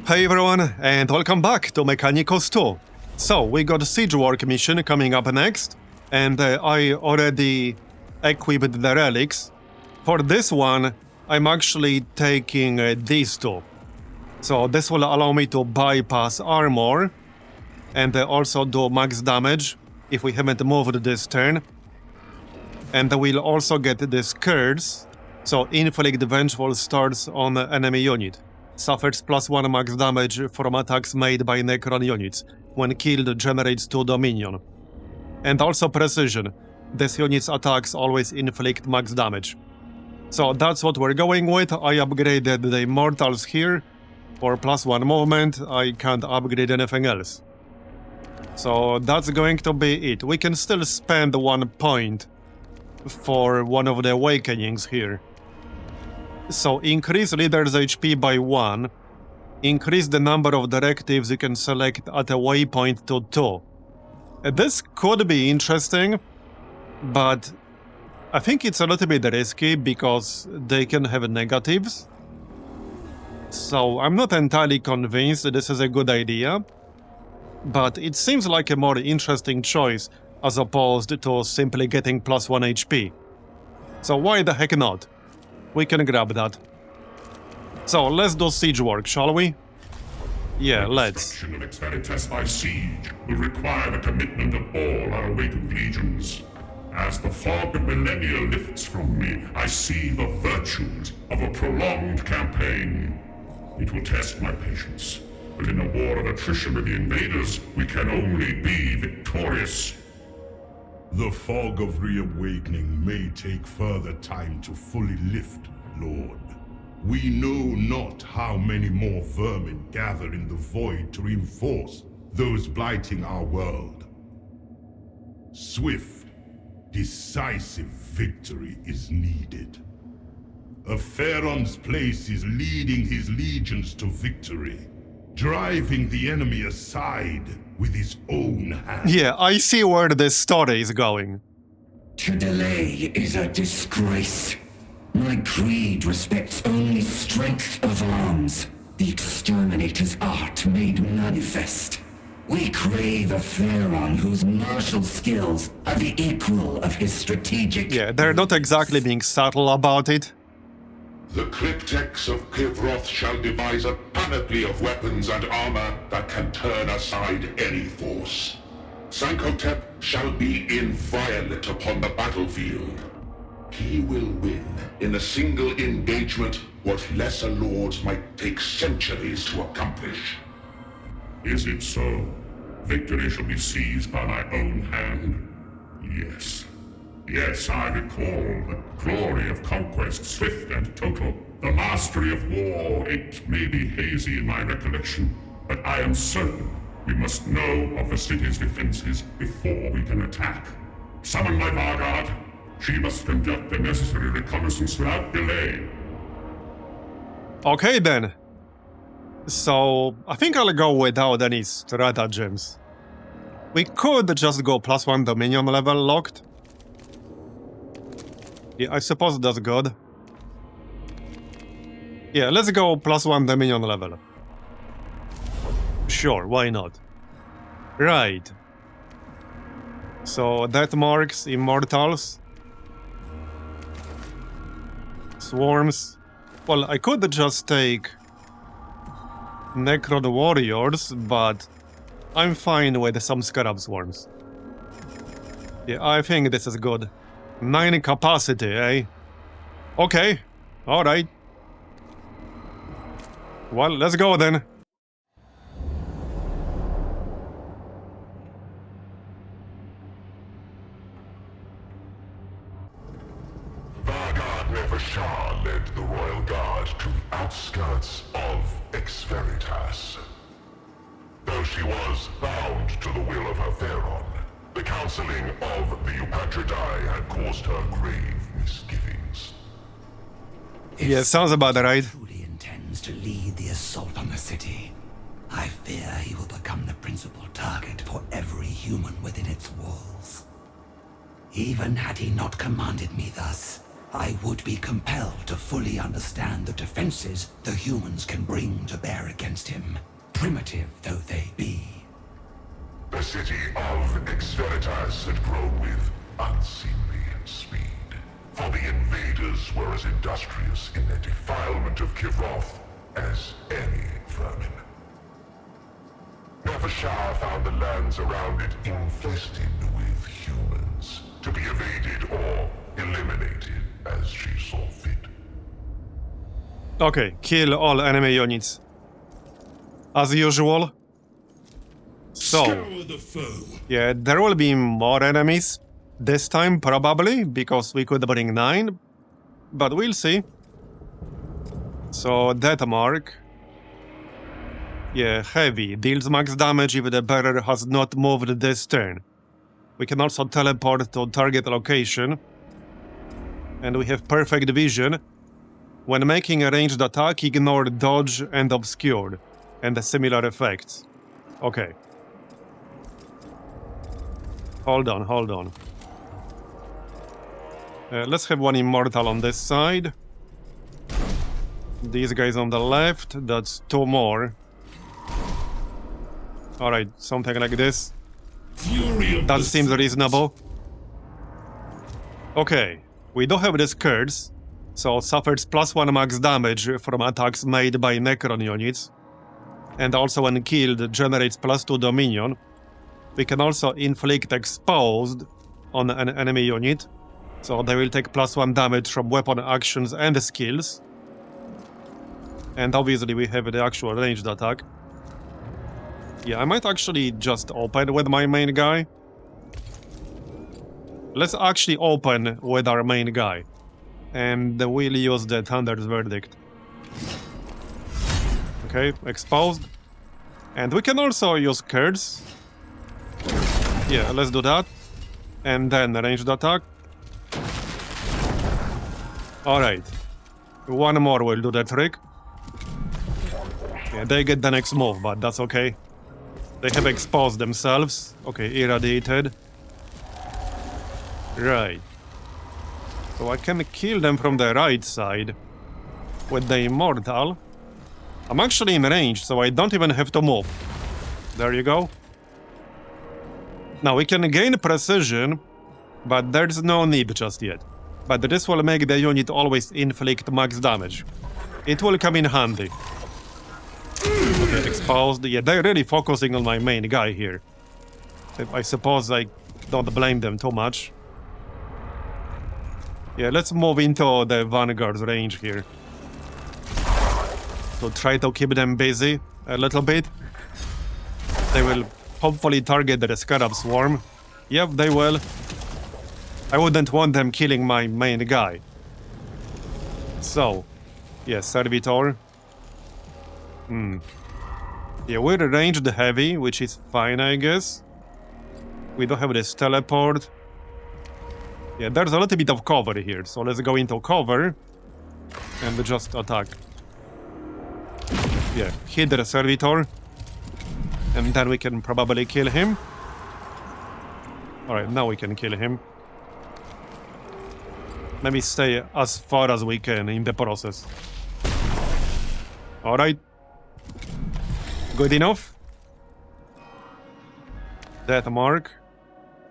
Hey everyone, and welcome back to Mechanicus II. So, we got a siege work mission coming up next, and I already equipped the relics. For this one, I'm actually taking these two. So this will allow me to bypass armor, and also do max damage if we haven't moved this turn. And we'll also get this curse, so inflict vengeful stars on enemy unit. Suffers +1 max damage from attacks made by Necron units. When killed, generates 2 dominion. And also precision. This unit's attacks always inflict max damage. So that's what we're going with. I upgraded the immortals here. For +1 movement, I can't upgrade anything else. So that's going to be it. We can still spend 1 point for one of the awakenings here. So increase leader's HP by 1. Increase the number of directives you can select at a waypoint to 2. This could be interesting, but I think it's a little bit risky because they can have negatives. So I'm not entirely convinced this is a good idea, but it seems like a more interesting choice as opposed to simply getting +1 HP. So why the heck not? We can grab that. So let's do siege work, shall we? Yeah, let's. The destruction of Infiltration by siege will require the commitment of all our awakened legions. As the fog of millennia lifts from me, I see the virtues of a prolonged campaign. It will test my patience, but in a war of attrition with the invaders, we can only be victorious. The fog of reawakening may take further time to fully lift, Lord. We know not how many more vermin gather in the void to reinforce those blighting our world. Swift, decisive victory is needed. Acheron's place is leading his legions to victory, driving the enemy aside with his own hand. Yeah, I see where this story is going. To delay is a disgrace. My creed respects only strength of arms, the exterminator's art made manifest. We crave a Acheron whose martial skills are the equal of his strategic... Yeah, they're not exactly being subtle about it. The cryptex of Kivroth shall devise a panoply of weapons and armor that can turn aside any force. Sankotep shall be inviolate upon the battlefield. He will win in a single engagement what lesser lords might take centuries to accomplish. Is it so? Victory shall be seized by my own hand? Yes. Yes, I recall the glory of conquest, swift and total. The mastery of war, it may be hazy in my recollection, but I am certain we must know of the city's defenses before we can attack. Summon my Vanguard. She must conduct the necessary reconnaissance without delay. Okay then. So, I think I'll go without any stratagems. We could just go +1 dominion level locked. Yeah, I suppose that's good. Yeah, let's go +1 dominion level. Sure, why not? Right. So, death marks, immortals. Swarms. Well, I could just take Necron warriors, but I'm fine with some scarab swarms. Yeah, I think this is good. 9 capacity, eh? Okay, alright. Well, let's go then. Vargard Nevershah led the Royal Guard to the outskirts of Ex-Veritas. Though she was bound to the will of Acheron, the counseling of the Eupatridae had caused her grave misgivings. Yeah, sounds about right. If he truly intends to lead the assault on the city, I fear he will become the principal target for every human within its walls. Even had he not commanded me thus, I would be compelled to fully understand the defenses the humans can bring to bear against him, primitive though they be. The city of Exveritas had grown with unseemly speed. For the invaders were as industrious in their defilement of Kivroth as any vermin. Nevershah found the lands around it infested with humans, to be evaded or eliminated as she saw fit. Okay, kill all enemy units. As usual. So, Scour the foe. yeah, there will be more enemies. This time, probably, because we could bring 9. But we'll see. So, that mark. Yeah, heavy. Deals max damage if the bearer has not moved this turn. We can also teleport to target location. And we have perfect vision. When making a ranged attack, ignore dodge and obscure. And the similar effects. Okay. Hold on. Let's have one immortal on this side. These guys on the left, that's 2 more. Alright, something like this. Fury of That the seems reasonable. Okay, we do have this curse, so suffers +1 max damage from attacks made by Necron units. And also when killed, generates +2 dominion. We can also inflict exposed on an enemy unit, so they will take +1 damage from weapon actions and skills. And obviously we have the actual ranged attack. Yeah, I might actually just open with my main guy. Let's actually open with our main guy. And we'll use the Thunder's Verdict. Okay, exposed. And we can also use curse. Yeah, let's do that. And then ranged attack. Alright. One more will do the trick. Yeah, they get the next move, but that's okay. They have exposed themselves. Okay, irradiated. Right. So I can kill them from the right side with the Immortal. I'm actually in range, so I don't even have to move. There you go. Now we can gain precision, but there's no need just yet. But this will make the unit always inflict max damage. It will come in handy. Okay, exposed. Yeah, they're really focusing on my main guy here. I suppose I don't blame them too much. Yeah, let's move into the Vanguard's range here. So try to keep them busy a little bit. They will hopefully target the Scarab Swarm. Yep, they will. I wouldn't want them killing my main guy. So, yeah, Servitor. Yeah, we're ranged heavy, which is fine, I guess. We don't have this teleport. Yeah, there's a little bit of cover here, so let's go into cover and just attack. Yeah, hit the Servitor. And then we can probably kill him. Alright, now we can kill him. Maybe stay as far as we can in the process. Alright. Good enough. That mark.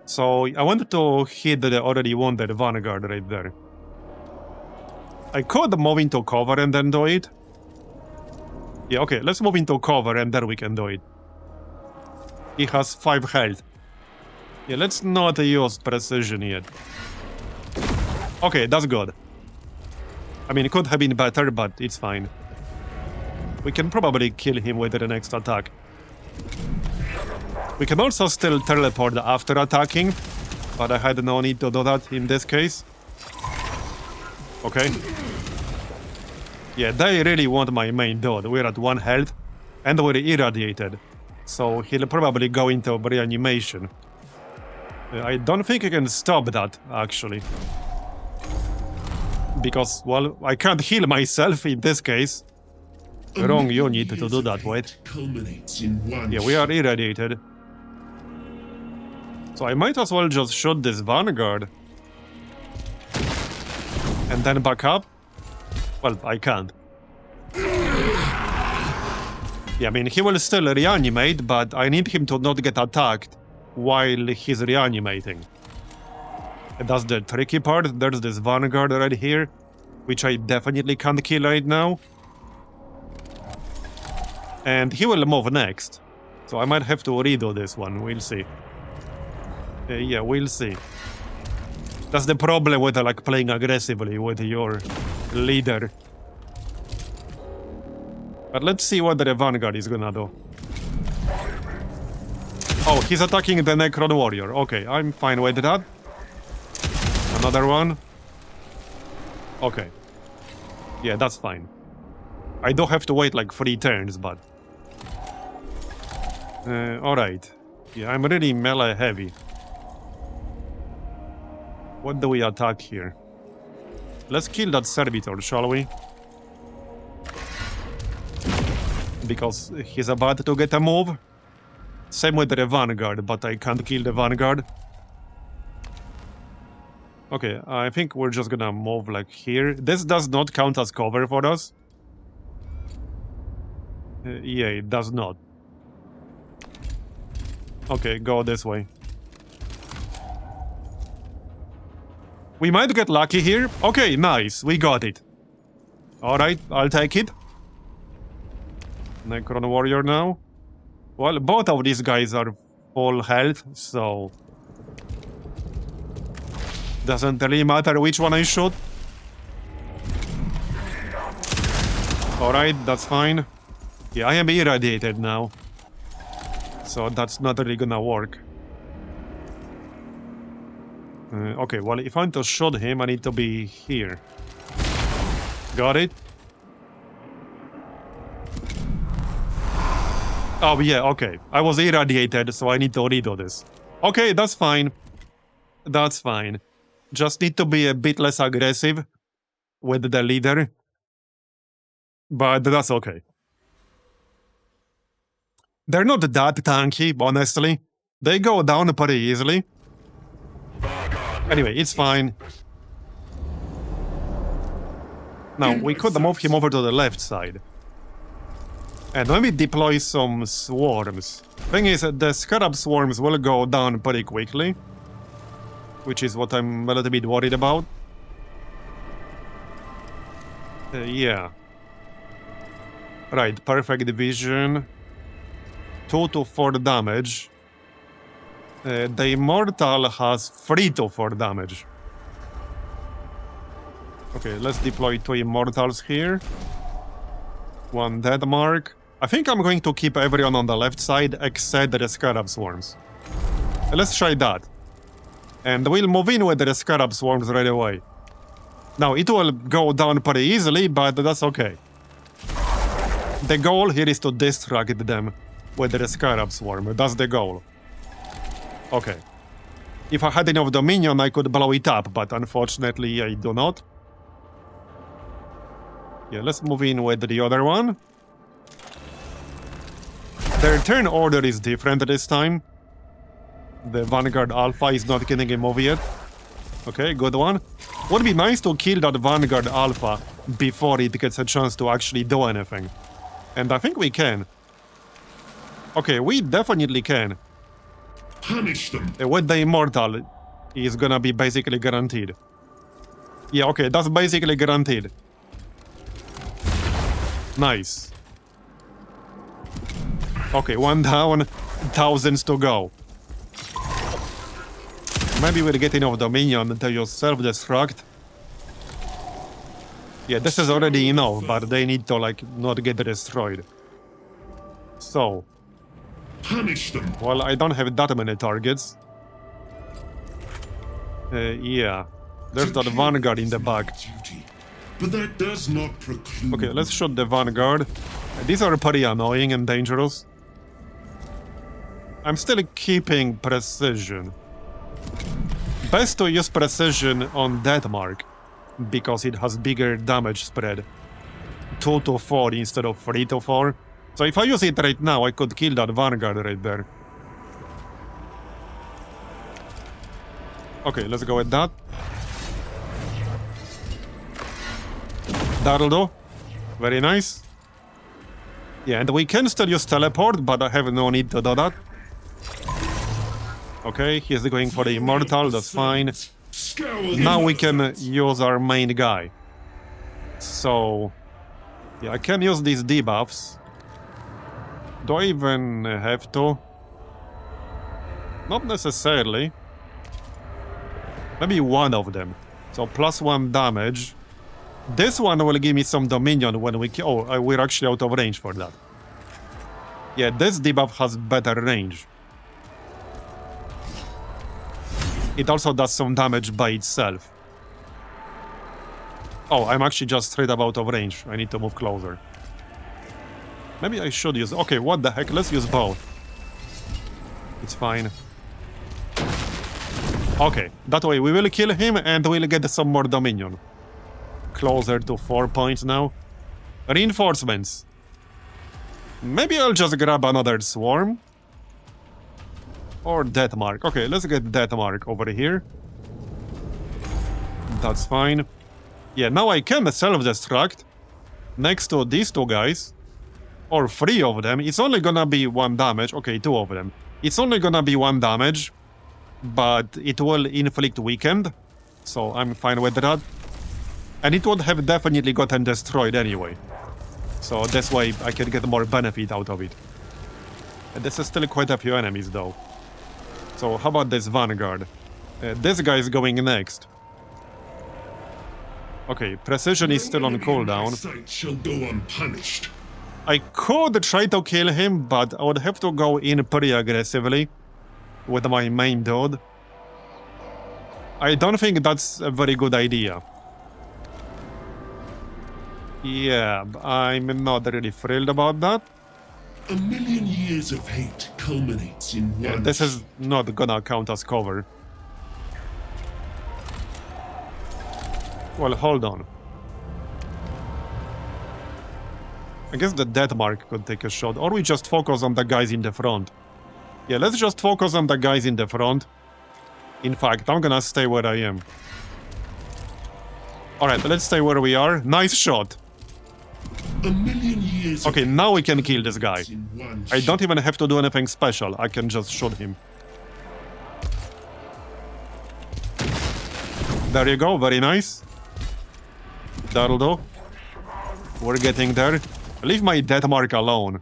So I wanted to hit the already wounded Vanguard right there. I could move into cover and then do it. Yeah, okay, let's move into cover and then we can do it. He has 5 health. Yeah, let's not use precision yet. Okay, that's good. I mean, it could have been better, but it's fine. We can probably kill him with the next attack. We can also still teleport after attacking, but I had no need to do that in this case. Okay. Yeah, they really want my main dude. We're at 1 health, and we're irradiated. So he'll probably go into reanimation. I don't think I can stop that, actually. Because, well, I can't heal myself in this case. Wrong unit to do that with. Yeah, we are irradiated. So I might as well just shoot this Vanguard. And then back up? Well, I can't. Yeah, I mean, he will still reanimate, but I need him to not get attacked while he's reanimating. And that's the tricky part. There's this Vanguard right here, which I definitely can't kill right now. And he will move next. So I might have to redo this one. We'll see. Yeah, we'll see. That's the problem with like playing aggressively with your leader. But let's see what the Vanguard is gonna do. Oh, he's attacking the Necron warrior. Okay, I'm fine with that. Another one. Okay. Yeah, that's fine. I don't have to wait like 3 turns, but... alright. Yeah, I'm really melee heavy. What do we attack here? Let's kill that servitor, shall we? Because he's about to get a move. Same with the Vanguard, but I can't kill the Vanguard. Okay, I think we're just gonna move like here. This does not count as cover for us. Yeah, it does not. Okay, go this way. We might get lucky here. Okay, nice. We got it. Alright, I'll take it. Necron warrior now. Well, both of these guys are full health, so... doesn't really matter which one I shoot. Alright, that's fine. Yeah, I am irradiated now. So that's not really gonna work. Okay, well, if I want to shoot him, I need to be here. Got it? Oh, yeah, okay. I was irradiated, so I need to redo this. Okay, that's fine. That's fine. Just need to be a bit less aggressive with the leader. But that's okay. They're not that tanky, honestly. They go down pretty easily. Anyway, it's fine. Now, we could move him over to the left side. And maybe deploy some swarms. Thing is, the Scarab swarms will go down pretty quickly. Which is what I'm a little bit worried about. Yeah. Right, perfect division. 2 to 4 damage. The Immortal has 3 to 4 damage. Okay, let's deploy 2 Immortals here. 1 dead mark. I think I'm going to keep everyone on the left side except the Scarab Swarms. Let's try that. And we'll move in with the Scarab Swarms right away. Now, it will go down pretty easily, but that's okay. The goal here is to distract them with the Scarab Swarm. That's the goal. Okay. If I had enough Dominion, I could blow it up, but unfortunately I do not. Yeah, let's move in with the other one. Their turn order is different this time. The Vanguard Alpha is not getting a move yet. Okay, good one. Would be nice to kill that Vanguard Alpha before it gets a chance to actually do anything. And I think we can. Okay, we definitely can. Punish them. With the Immortal, is gonna be basically guaranteed. Yeah, okay, that's basically guaranteed. Nice. Okay, 1 down, thousands to go. Maybe we'll get enough Dominion until you self-destruct. Yeah, this is already enough, but they need to, like, not get destroyed. So. Punish them. Well, I don't have that many targets. Yeah. There's that Vanguard in the back. But that does not preclude... Okay, let's shoot the Vanguard. These are pretty annoying and dangerous. I'm still keeping precision. Best to use precision on that mark, because it has bigger damage spread. 2 to 4 instead of 3 to 4. So if I use it right now, I could kill that Vanguard right there. Okay, let's go with that. That'll do. Very nice. Yeah, and we can still use teleport, but I have no need to do that. Okay, he's going for the immortal, that's fine. Now we can use our main guy. So... yeah, I can use these debuffs. Do I even have to? Not necessarily. Maybe one of them. So +1 damage. This one will give me some dominion when we... oh, we're actually out of range for that. Yeah, this debuff has better range. It also does some damage by itself. Oh, I'm actually just straight up out of range. I need to move closer. Maybe I should use... okay, what the heck? Let's use both. It's fine. Okay, that way we will kill him and we'll get some more dominion. Closer to 4 points now. Reinforcements. Maybe I'll just grab another swarm. Or death mark. Okay, let's get death mark over here. That's fine. Yeah, now I can self-destruct next to these two guys. Or 3 of them. It's only gonna be 1 damage. Okay, 2 of them. It's only gonna be 1 damage. But it will inflict weakened. So I'm fine with that. And it would have definitely gotten destroyed anyway. So that's why I can get more benefit out of it. And this is still quite a few enemies though. So how about this Vanguard? This guy is going next. Okay, precision is still on cooldown. Shall go unpunished. I could try to kill him, but I would have to go in pretty aggressively with my main dude. I don't think that's a very good idea. Yeah, I'm not really thrilled about that. A million years of hate culminates in one. Yeah, this is not gonna count as cover. Well, hold on. I guess the death mark could take a shot, or we just focus on the guys in the front. Yeah, let's just focus on the guys in the front. In fact, I'm gonna stay where I am. Alright, let's stay where we are. Nice shot. A million years. Okay, now we can kill this guy. in one I don't even have to do anything special. I can just shoot him. There you go, very nice. That'll do. We're getting there. Leave my death mark alone.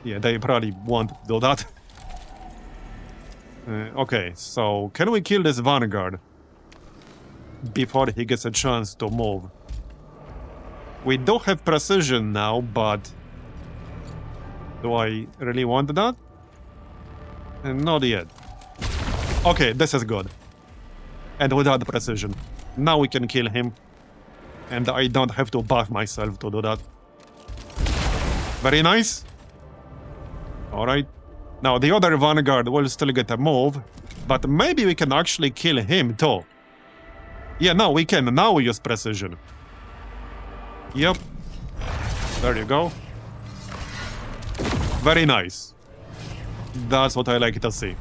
Yeah, they probably won't do that. Okay, so can we kill this Vanguard before he gets a chance to move? We do have precision now, but do I really want that? Not yet. Okay, this is good. And without precision. Now we can kill him. And I don't have to buff myself to do that. Very nice. Alright. Now the other Vanguard will still get a move, but maybe we can actually kill him too. Yeah, no, we can. Now we use precision. Yep. There you go. Very nice. That's what I like to see.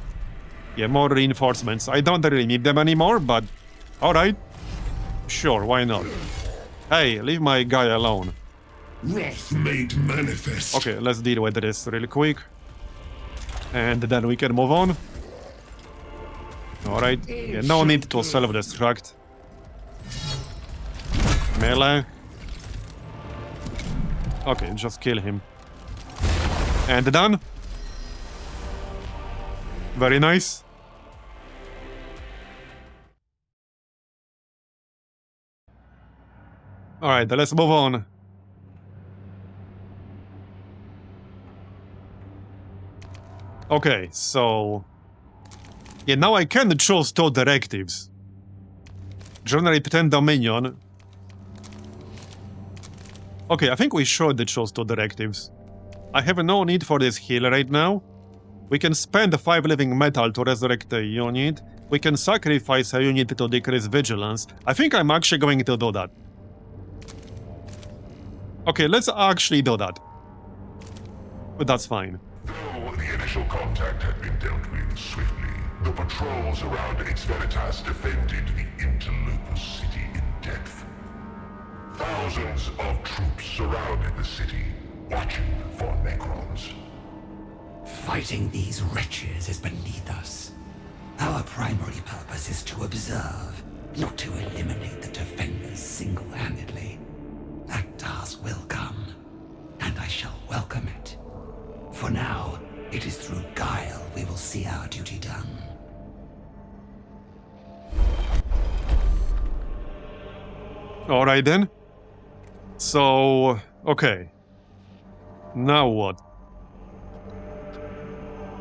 Yeah, more reinforcements. I don't really need them anymore, but... alright. Sure, why not? Hey, leave my guy alone. wrath made manifest. Okay, let's deal with this really quick. And then we can move on. Alright. Yeah, no need to self-destruct. Melee. Okay, just kill him. And done. Very nice. Alright, let's move on. Okay, so... yeah, now I can choose 2 directives. Generate 10 Dominion. Okay, I think we should choose 2 directives. I have no need for this heal right now. We can spend 5 living metal to resurrect a unit. We can sacrifice a unit to decrease vigilance. I think I'm actually going to do that. Okay, let's actually do that. But that's fine. Though the initial contact had been dealt with swiftly, the patrols around Ex Veritas defended the interloper city in depth. Thousands of troops surrounded the city, watching for Necrons. Fighting these wretches is beneath us. Our primary purpose is to observe, not to eliminate the defenders single-handedly. That task will come, and I shall welcome it. For now, it is through guile we will see our duty done. Alright then. So, okay. Now what?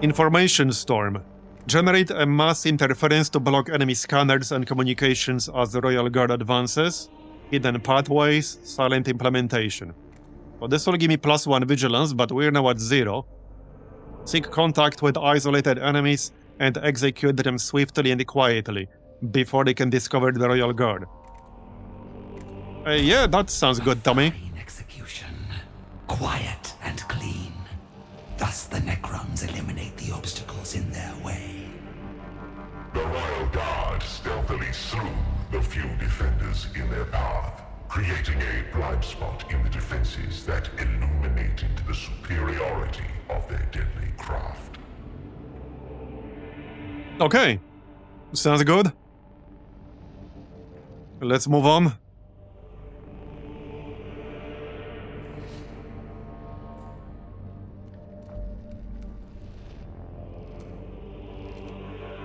Information storm. Generate a mass interference to block enemy scanners and communications as the Royal Guard advances. Hidden pathways, silent implementation. Well, this will give me +1 vigilance, but we're now at 0. Seek contact with isolated enemies and execute them swiftly and quietly before they can discover the Royal Guard. Yeah, that sounds good, Tommy. Fine execution. Quiet and clean. Thus the Necrons eliminate the obstacles in their way. The Royal Guard stealthily slew the few defenders in their path, creating a blind spot in the defenses that illuminated the superiority of their deadly craft. Okay. Sounds good. Let's move on.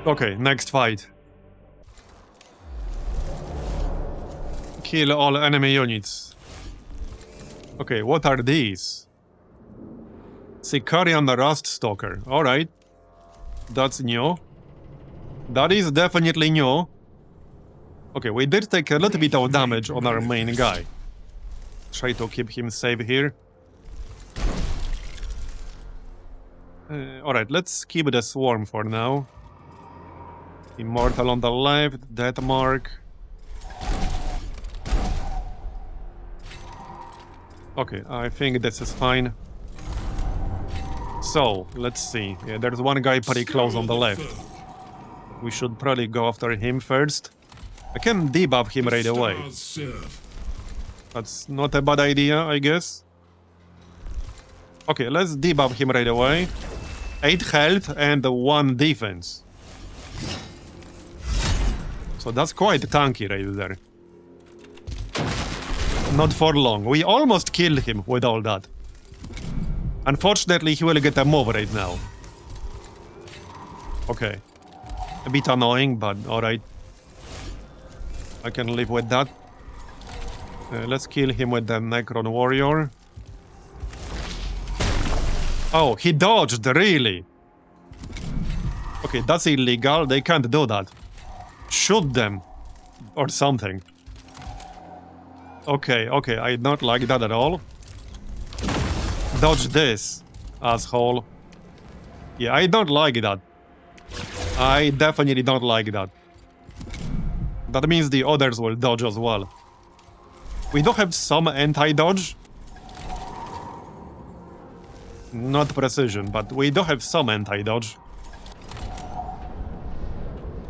Okay, next fight. Kill all enemy units. Okay, what are these? Sicarian Rust Stalker. Alright. That's new. That is definitely new. Okay, we did take a little bit of damage on our main guy. Try to keep him safe here. Alright, let's keep the swarm for now. Immortal on the left, death mark. Okay, I think this is fine. So, let's see. Yeah, there's one guy pretty close on the left. We should probably go after him first. I can debuff him right away. That's not a bad idea, I guess. Okay, let's debuff him right away. 8 health and 1 defense. So that's quite tanky right there. Not for long. We almost killed him with all that. Unfortunately, he will get a move right now. Okay. A bit annoying, but alright. I can live with that. Let's kill him with the Necron Warrior. Oh, he dodged, really? Okay, that's illegal. They can't do that. Shoot them. Or something. Okay, okay, I don't like that at all. Dodge this, asshole. Yeah, I don't like that. I definitely don't like that. That means the others will dodge as well. We do have some anti-dodge. Not precision, but we do have some anti-dodge.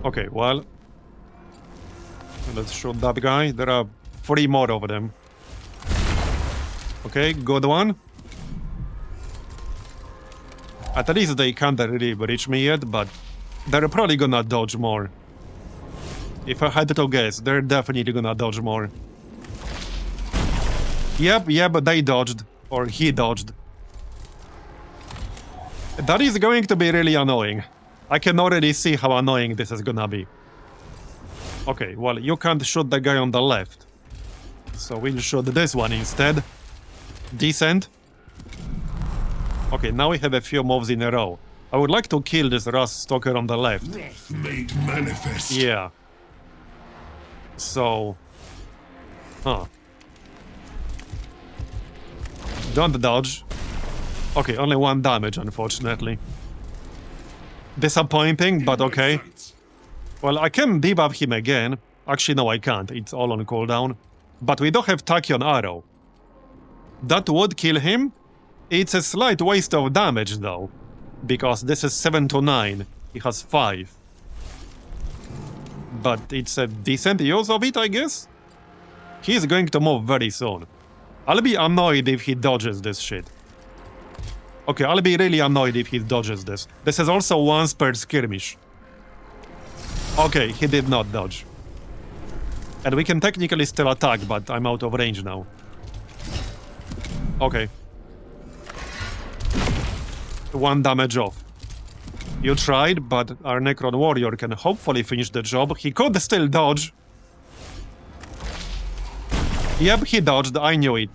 Okay, well... let's shoot that guy. There are 3 more of them. Okay, good one. At least they can't really reach me yet, but they're probably gonna dodge more. If I had to guess, they're definitely gonna dodge more. Yep, they dodged. Or he dodged. That is going to be really annoying. I can already see how annoying this is gonna be. Okay, well, you can't shoot the guy on the left. So we'll shoot this one instead. Decent. Okay, now we have a few moves in a row. I would like to kill this Rust Stalker on the left. Wrath made manifest. Yeah. So... huh. Don't dodge. Okay, only 1 damage, unfortunately. Disappointing, but okay. Well, I can debuff him again. Actually, no, I can't. It's all on cooldown. But we don't have Tachyon Arrow. That would kill him. It's a slight waste of damage, though. Because this is 7 to 9. He has 5. But it's a decent use of it, I guess? He's going to move very soon. I'll be annoyed if he dodges this shit. Okay, I'll be really annoyed if he dodges this. This is also once per skirmish. Okay, he did not dodge. And we can technically still attack, but I'm out of range now. Okay. 1 damage off. You tried, but our Necron warrior can hopefully finish the job. He could still dodge. Yep, he dodged. I knew it.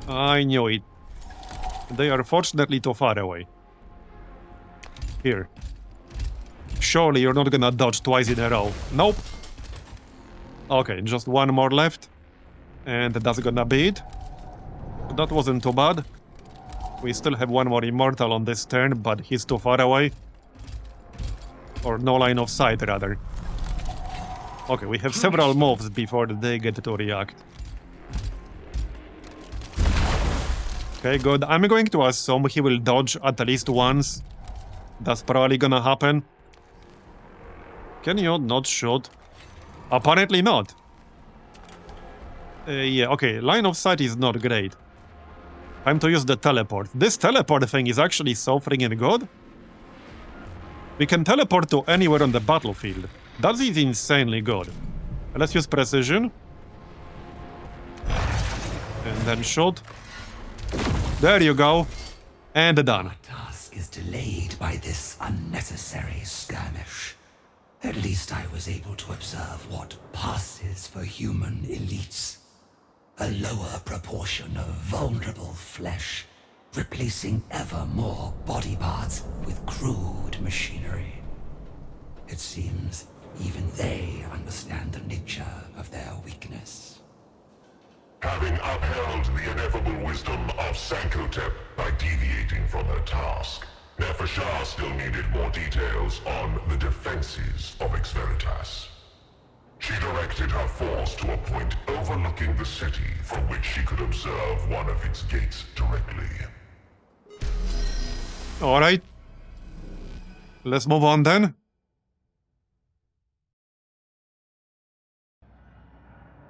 I knew it. They are fortunately too far away. Here. Surely you're not gonna dodge twice in a row. Nope. Okay, just 1 more left. And that's gonna be it. That wasn't too bad. We still have 1 more immortal on this turn, but he's too far away. Or no line of sight, rather. Okay, we have several moves before they get to react. Okay, good. I'm going to assume he will dodge at least once. That's probably gonna happen. Can you not shoot? Apparently not. Yeah, okay, line of sight is not great. Time to use the teleport. This teleport thing is actually so freaking good. We can teleport to anywhere on the battlefield. That is insanely good. Let's use precision. And then shoot. There you go. And done. Our task is delayed by this unnecessary skirmish. At least I was able to observe what passes for human elites. A lower proportion of vulnerable flesh, replacing ever more body parts with crude machinery. It seems even they understand the nature of their weakness. Having upheld the ineffable wisdom of Sankotep by deviating from her task, Nefershah still needed more details on the defenses of Ex Veritas. She directed her force to a point overlooking the city from which she could observe one of its gates directly. Alright. Let's move on then.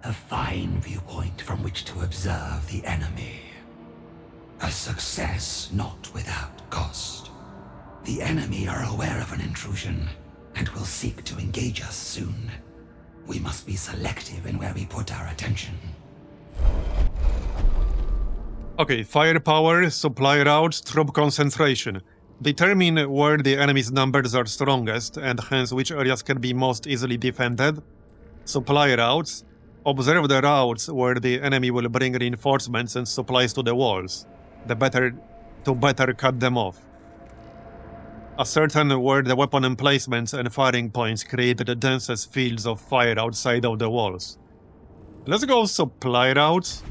A fine viewpoint from which to observe the enemy. A success not without cost. The enemy are aware of an intrusion and will seek to engage us soon. We must be selective in where we put our attention. Okay, firepower, supply routes, troop concentration. Determine where the enemy's numbers are strongest and hence which areas can be most easily defended. Supply routes. Observe the routes where the enemy will bring reinforcements and supplies to the walls. To better cut them off. Ascertain where the weapon emplacements and firing points create the densest fields of fire outside of the walls. Let's go supply routes.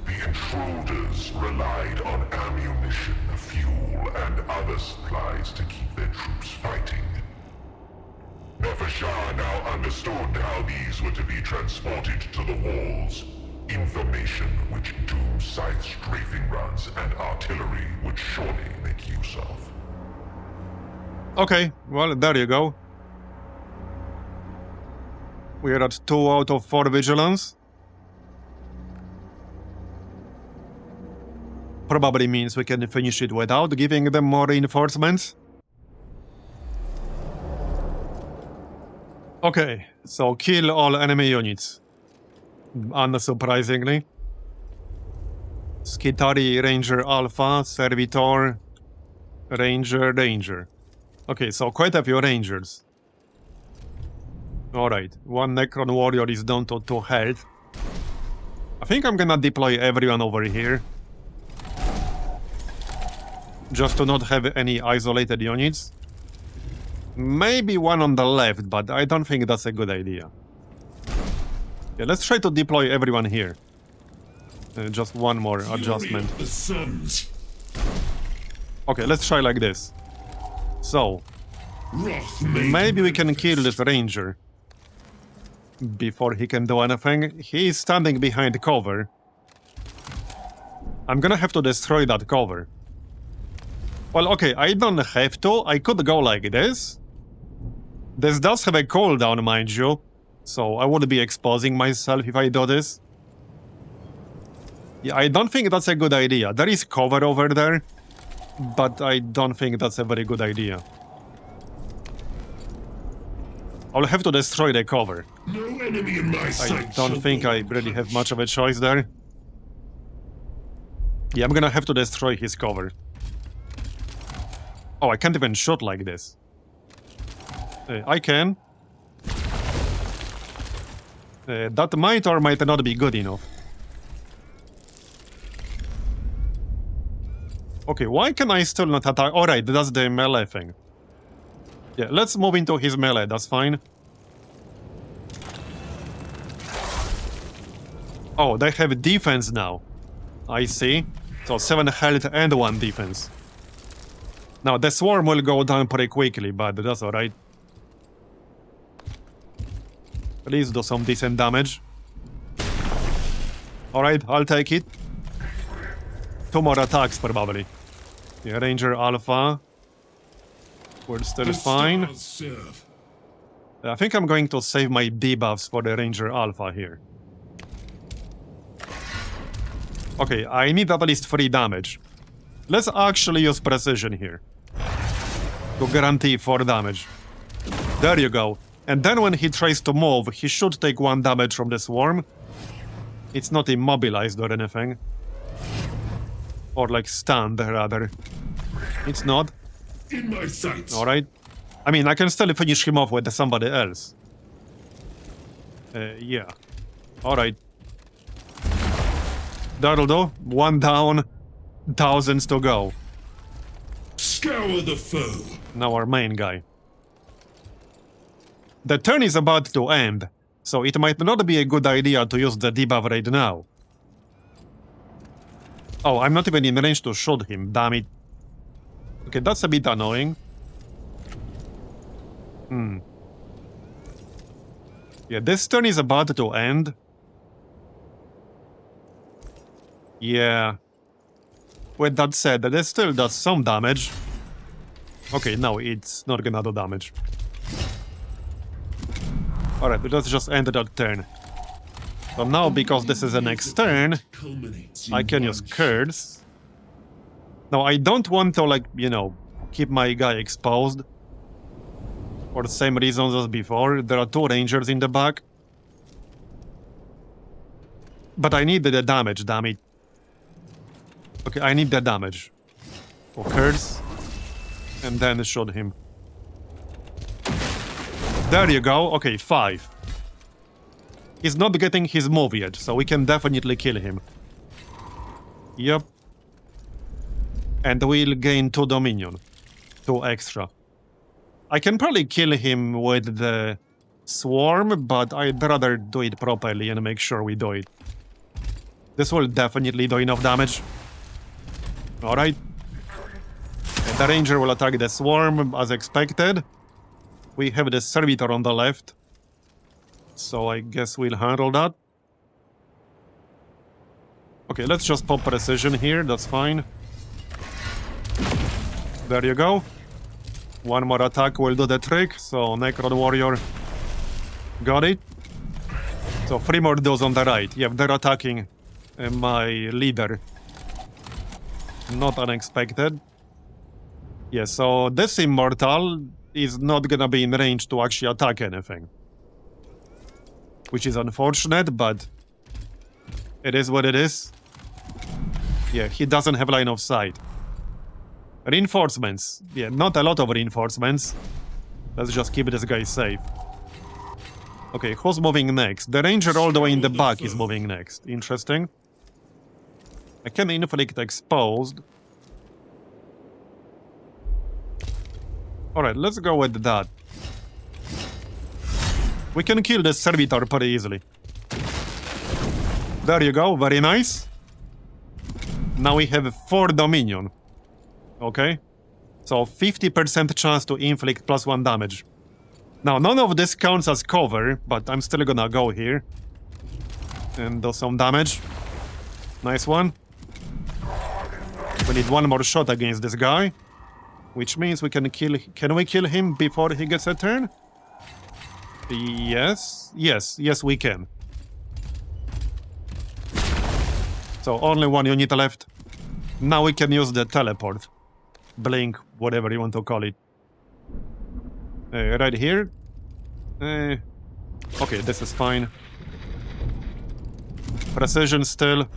The intruders relied on ammunition, fuel, and other supplies to keep their troops fighting. Nefershah now understood how these were to be transported to the walls. Information which Doom Scythe's strafing runs and artillery would surely make use of. Okay, well, there you go. We are at 2 out of 4 vigilance. Probably means we can finish it without giving them more reinforcements. Okay, so kill all enemy units. Unsurprisingly. Skitari, Ranger Alpha, Servitor, Ranger. Okay, so quite a few Rangers. Alright, 1 Necron warrior is down to 2 health. I think I'm gonna deploy everyone over here. Just to not have any isolated units. Maybe 1 on the left, but I don't think that's a good idea. Yeah, let's try to deploy everyone here. Just 1 more adjustment. Okay, let's try like this. So, maybe we can kill this ranger before he can do anything. He is standing behind cover. I'm gonna have to destroy that cover. Well, okay, I don't have to. I could go like this. This does have a cooldown, mind you. So I would be exposing myself if I do this. Yeah, I don't think that's a good idea. There is cover over there, but I don't think that's a very good idea. I'll have to destroy the cover. No enemy in my sight. I don't think I really have much of a choice there. Yeah, I'm gonna have to destroy his cover. Oh, I can't even shoot like this. I can. That might or might not be good enough. Okay, why can I still not attack? Alright, that's the melee thing. Yeah, let's move into his melee, that's fine. Oh, they have defense now. I see. So 7 health and 1 defense. Now, the swarm will go down pretty quickly, but that's alright. Please do some decent damage. Alright, I'll take it. 2 more attacks, probably. Yeah, Ranger Alpha. We're still fine. I think I'm going to save my debuffs for the Ranger Alpha here. Okay, I need at least 3 damage. Let's actually use precision here. To guarantee 4 damage. There you go. And then when he tries to move, he should take 1 damage from the swarm. It's not immobilized or anything. Or like stunned, rather. It's not. In my sights. Alright. I mean, I can still finish him off with somebody else. Yeah. Alright. That'll do. 1 down. Thousands to go. Scour the foe. Now our main guy. The turn is about to end, so it might not be a good idea to use the debuff right now. Oh, I'm not even in range to shoot him, damn it. Okay, that's a bit annoying. Yeah, this turn is about to end. Yeah. With that said, this still does some damage. Okay, no, it's not gonna do damage. Alright, let's just end that turn. So now, because this is the next turn, I can use Curse. Now, I don't want to, like, you know, keep my guy exposed. For the same reasons as before. There are 2 Rangers in the back. But I need the damage, damn it. Okay, I need the damage. For Curse. And then shoot him. There you go. Okay, 5. He's not getting his move yet, so we can definitely kill him. Yep. And we'll gain 2 Dominion. 2 extra. I can probably kill him with the Swarm, but I'd rather do it properly and make sure we do it. This will definitely do enough damage. Alright. The Ranger will attack the Swarm as expected. We have the Servitor on the left. So I guess we'll handle that. Okay, let's just pop Precision here, that's fine. There you go. 1 more attack will do the trick, so Necron Warrior. Got it. So 3 more dudes on the right. Yeah, they're attacking my leader. Not unexpected. Yeah, so this Immortal is not gonna be in range to actually attack anything. Which is unfortunate, but it is what it is. Yeah, he doesn't have line of sight. Reinforcements. Yeah, not a lot of reinforcements. Let's just keep this guy safe. Okay, who's moving next? The Ranger all the way in the back is moving next. Interesting. I can inflict exposed. Alright, let's go with that. We can kill the Servitor pretty easily. There you go, very nice. Now we have 4 Dominion. Okay. So 50% chance to inflict +1 damage. Now, none of this counts as cover, but I'm still gonna go here. And do some damage. Nice one. We need 1 more shot against this guy. Which means we can kill... Can we kill him before he gets a turn? Yes, yes, we can. So only one unit left. Now we can use the teleport. Blink, whatever you want to call it. Right here. Okay, this is fine. Precision still.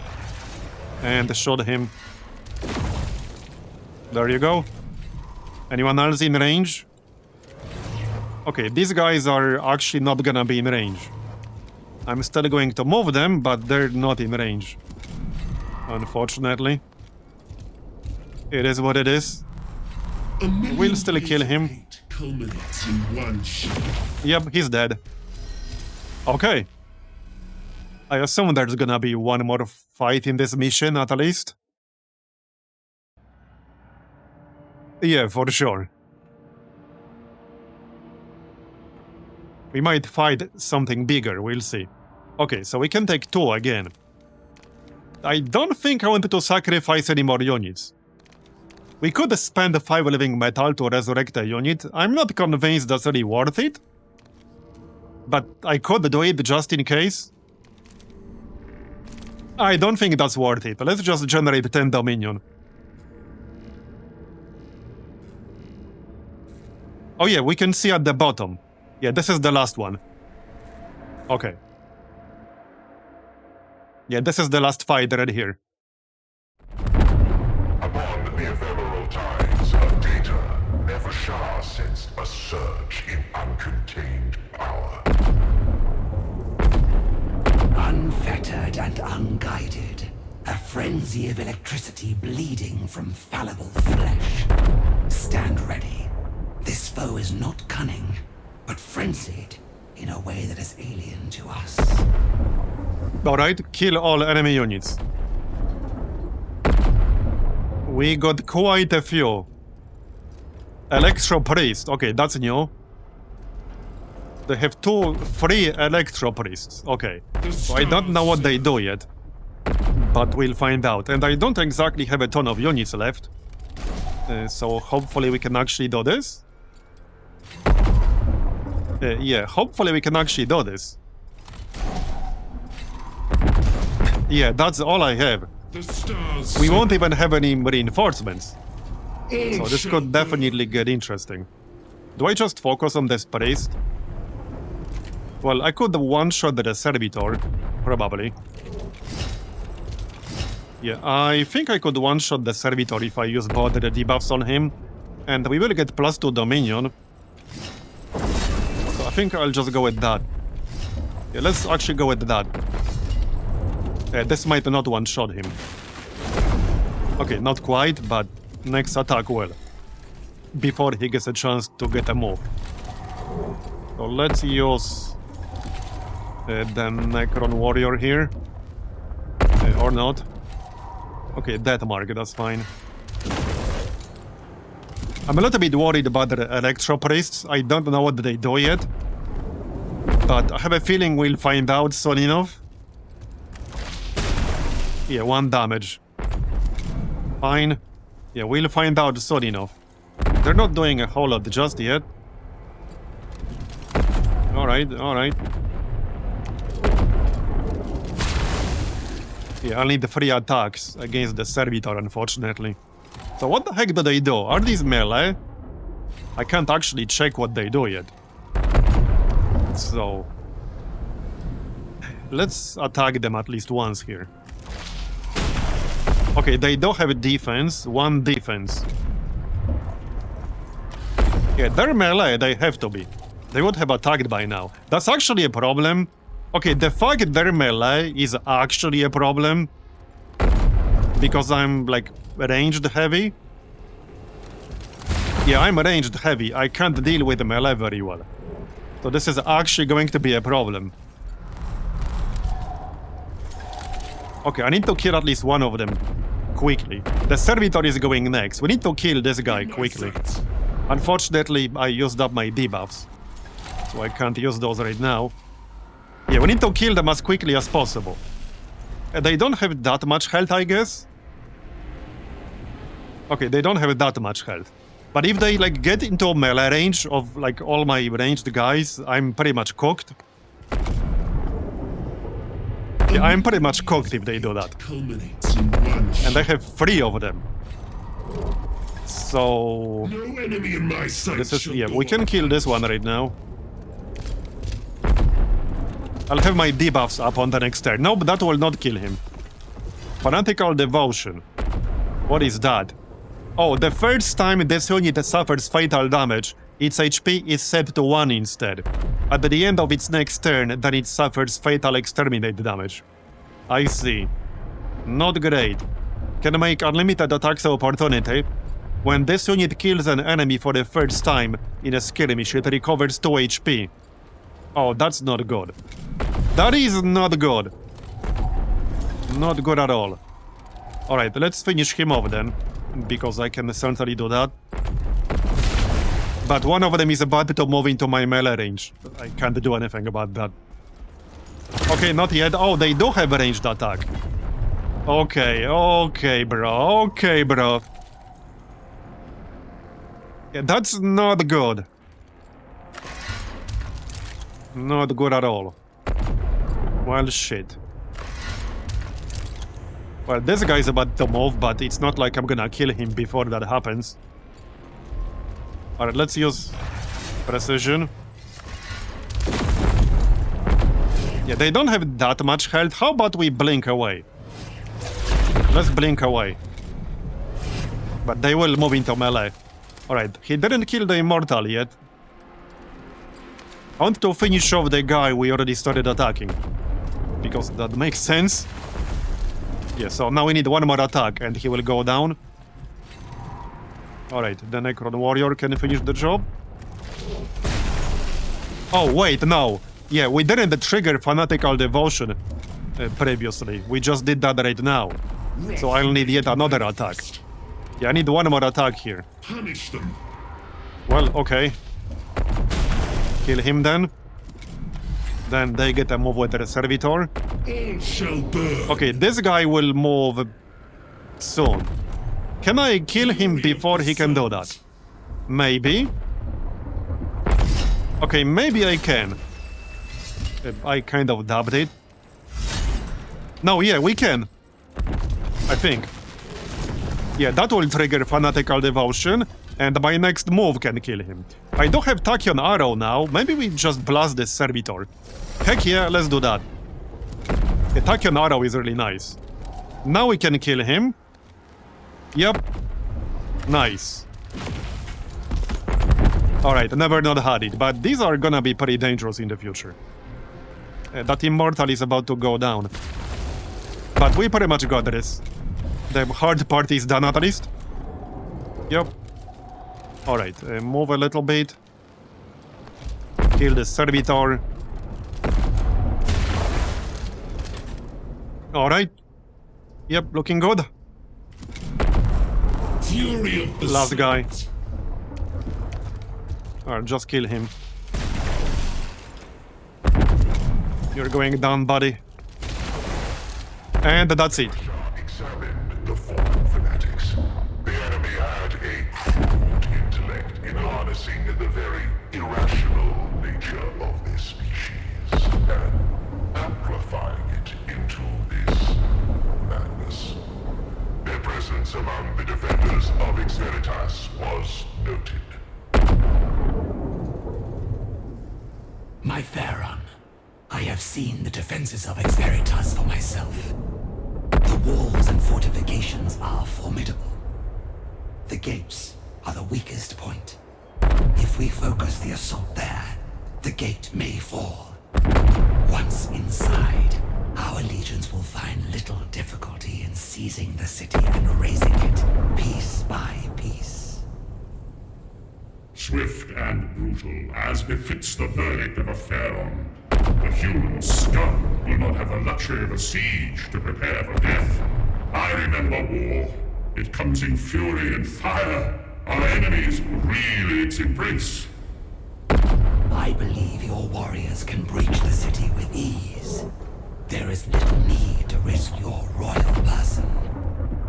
And shoot him. There you go. Anyone else in range? Okay, these guys are actually not gonna be in range. I'm still going to move them, but they're not in range. Unfortunately. It is what it is. We'll still kill him. Culminates in one shot. Yep, he's dead. Okay. I assume there's gonna be one more fight in this mission, at least. Yeah, for sure. We might fight something bigger, we'll see. Okay, so we can take 2 again. I don't think I wanted to sacrifice any more units. We could spend 5 living metal to resurrect a unit. I'm not convinced that's really worth it. But I could do it just in case. I don't think that's worth it. Let's just generate 10 Dominion. Oh yeah, we can see at the bottom. Yeah, this is the last one. Okay. Yeah, this is the last fight right here. Upon the ephemeral tides of data, Nevershah sensed a surge in uncontained power. Unfettered and unguided, a frenzy of electricity bleeding from fallible flesh. Stand ready. This foe is not cunning, but frenzied in a way that is alien to us. Alright, kill all enemy units. We got quite a few. Electro Priest, okay, that's new. They have 2 free Electro Priests, okay. So I don't know what they do yet. But we'll find out. And I don't exactly have a ton of units left. So hopefully we can actually do this. Yeah, hopefully we can actually do this. Yeah, that's all I have. We won't even have any reinforcements. So this could definitely get interesting. Do I just focus on this priest? Well, I could one-shot the servitor, probably. Yeah, I think I could one-shot the servitor if I use both the debuffs on him. And we will get +2 Dominion. So I think I'll just go with that. Yeah, let's actually go with that. This might not one-shot him. Okay, not quite, but next attack will. Before he gets a chance to get a move. So let's use the Necron warrior here. Or not. Okay, death mark, that's fine. I'm a little bit worried about the Electro Priests. I don't know what they do yet. But I have a feeling we'll find out soon enough. Yeah, 1 damage. Fine. Yeah, we'll find out soon enough. They're not doing a whole lot just yet. Alright, alright. Yeah, I'll need the 3 attacks against the servitor, unfortunately. So what the heck do they do? Are these melee? I can't actually check what they do yet. So... let's attack them at least once here. Okay, they do have a defense. 1 defense. Yeah, they're melee, they have to be. They would have attacked by now. That's actually a problem. Okay, the fact they're melee is actually a problem. Because I'm, like, ranged heavy. Yeah, I'm ranged heavy. I can't deal with melee very well. So this is actually going to be a problem. Okay, I need to kill at least one of them. Quickly. The servitor is going next. We need to kill this guy quickly. Unfortunately, I used up my debuffs. So I can't use those right now. Yeah, we need to kill them as quickly as possible. They don't have that much health, I guess. Okay, they don't have that much health. But if they like get into melee range of like all my ranged guys, I'm pretty much cooked. Yeah, I'm pretty much cooked if they do that. Culminates in bloodshed. And I have 3 of them. So No enemy in my sight. this is shall yeah, go we can kill this one right now. I'll have my debuffs up on the next turn. No, but that will not kill him. Fanatical Devotion. What is that? Oh, the first time this unit suffers fatal damage, its HP is set to 1 instead. At the end of its next turn, then it suffers fatal exterminate damage. I see. Not great. Can make unlimited attacks of opportunity. When this unit kills an enemy for the first time in a skirmish, it recovers 2 HP. Oh, that's not good. That is not good. Not good at all. Alright, let's finish him off then, because I can certainly do that. But one of them is about to move into my melee range. I can't do anything about that. Okay, not yet. Oh, they do have a ranged attack. Okay, okay, bro. Okay, bro. Yeah, that's not good. Not good at all. Well, shit. Well, this guy's about to move, but it's not like I'm gonna kill him before that happens. Alright, let's use precision. Yeah, they don't have that much health. How about we blink away? Let's blink away. But they will move into melee. Alright, he didn't kill the Immortal yet. I want to finish off the guy we already started attacking. Because that makes sense. Yeah, so now we need 1 more attack and he will go down. Alright, the Necron Warrior can finish the job. Oh, wait, no. Yeah, we didn't trigger Fanatical Devotion previously. We just did that right now. So I'll need yet another attack. Yeah, I need 1 more attack here. Punish them. Well, okay. Kill him then. Then they get a move with the Servitor. All shall burn. Okay, this guy will move soon. Can I kill him before he can do that? Maybe. Okay, maybe I can. I kind of dubbed it. No, yeah, we can. I think. Yeah, that will trigger Fanatical Devotion, and my next move can kill him. I don't have Tachyon Arrow now. Maybe we just blast the Servitor. Heck yeah, let's do that. The Tachyon Arrow is really nice. Now we can kill him. Yep. Nice. Alright, never not had it, but these are gonna be pretty dangerous in the future. That Immortal is about to go down. But we pretty much got this. The hard part is done at least. Yep. Alright, move a little bit. Kill the Servitor. Alright. Yep, looking good. Fury of the Last guy. Saints. Alright, just kill him. You're going down, buddy. And that's it. Examined the fallen fanatics. The enemy had a crude intellect in harnessing the very irrational nature of this species and amplifying it into this madness. Their presence among the defenders of Ex Veritas was noted. My Pharaon, I have seen the defenses of Ex Veritas for myself. The walls and fortifications are formidable. The gates are the weakest point. If we focus the assault there, the gate may fall. Once inside, our legions will find little difficulty in seizing the city and razing it piece by piece. Swift and brutal, as befits the verdict of a Pharaon. The human scum will not have the luxury of a siege to prepare for death. I remember war. It comes in fury and fire. Our enemies reel its embrace. I believe your warriors can breach the city with ease. There is little need to risk your royal person.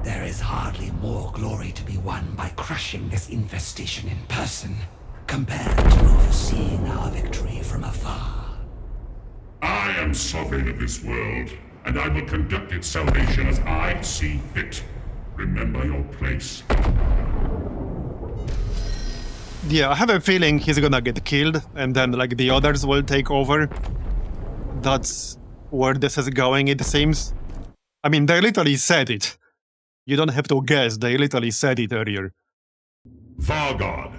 There is hardly more glory to be won by crushing this infestation in person, compared to overseeing our victory from afar. I am sovereign of this world, and I will conduct its salvation as I see fit. Remember your place. Yeah, I have a feeling he's gonna get killed, and then, like, the others will take over. That's where this is going, it seems. I mean, they literally said it. You don't have to guess, they literally said it earlier. Vargard,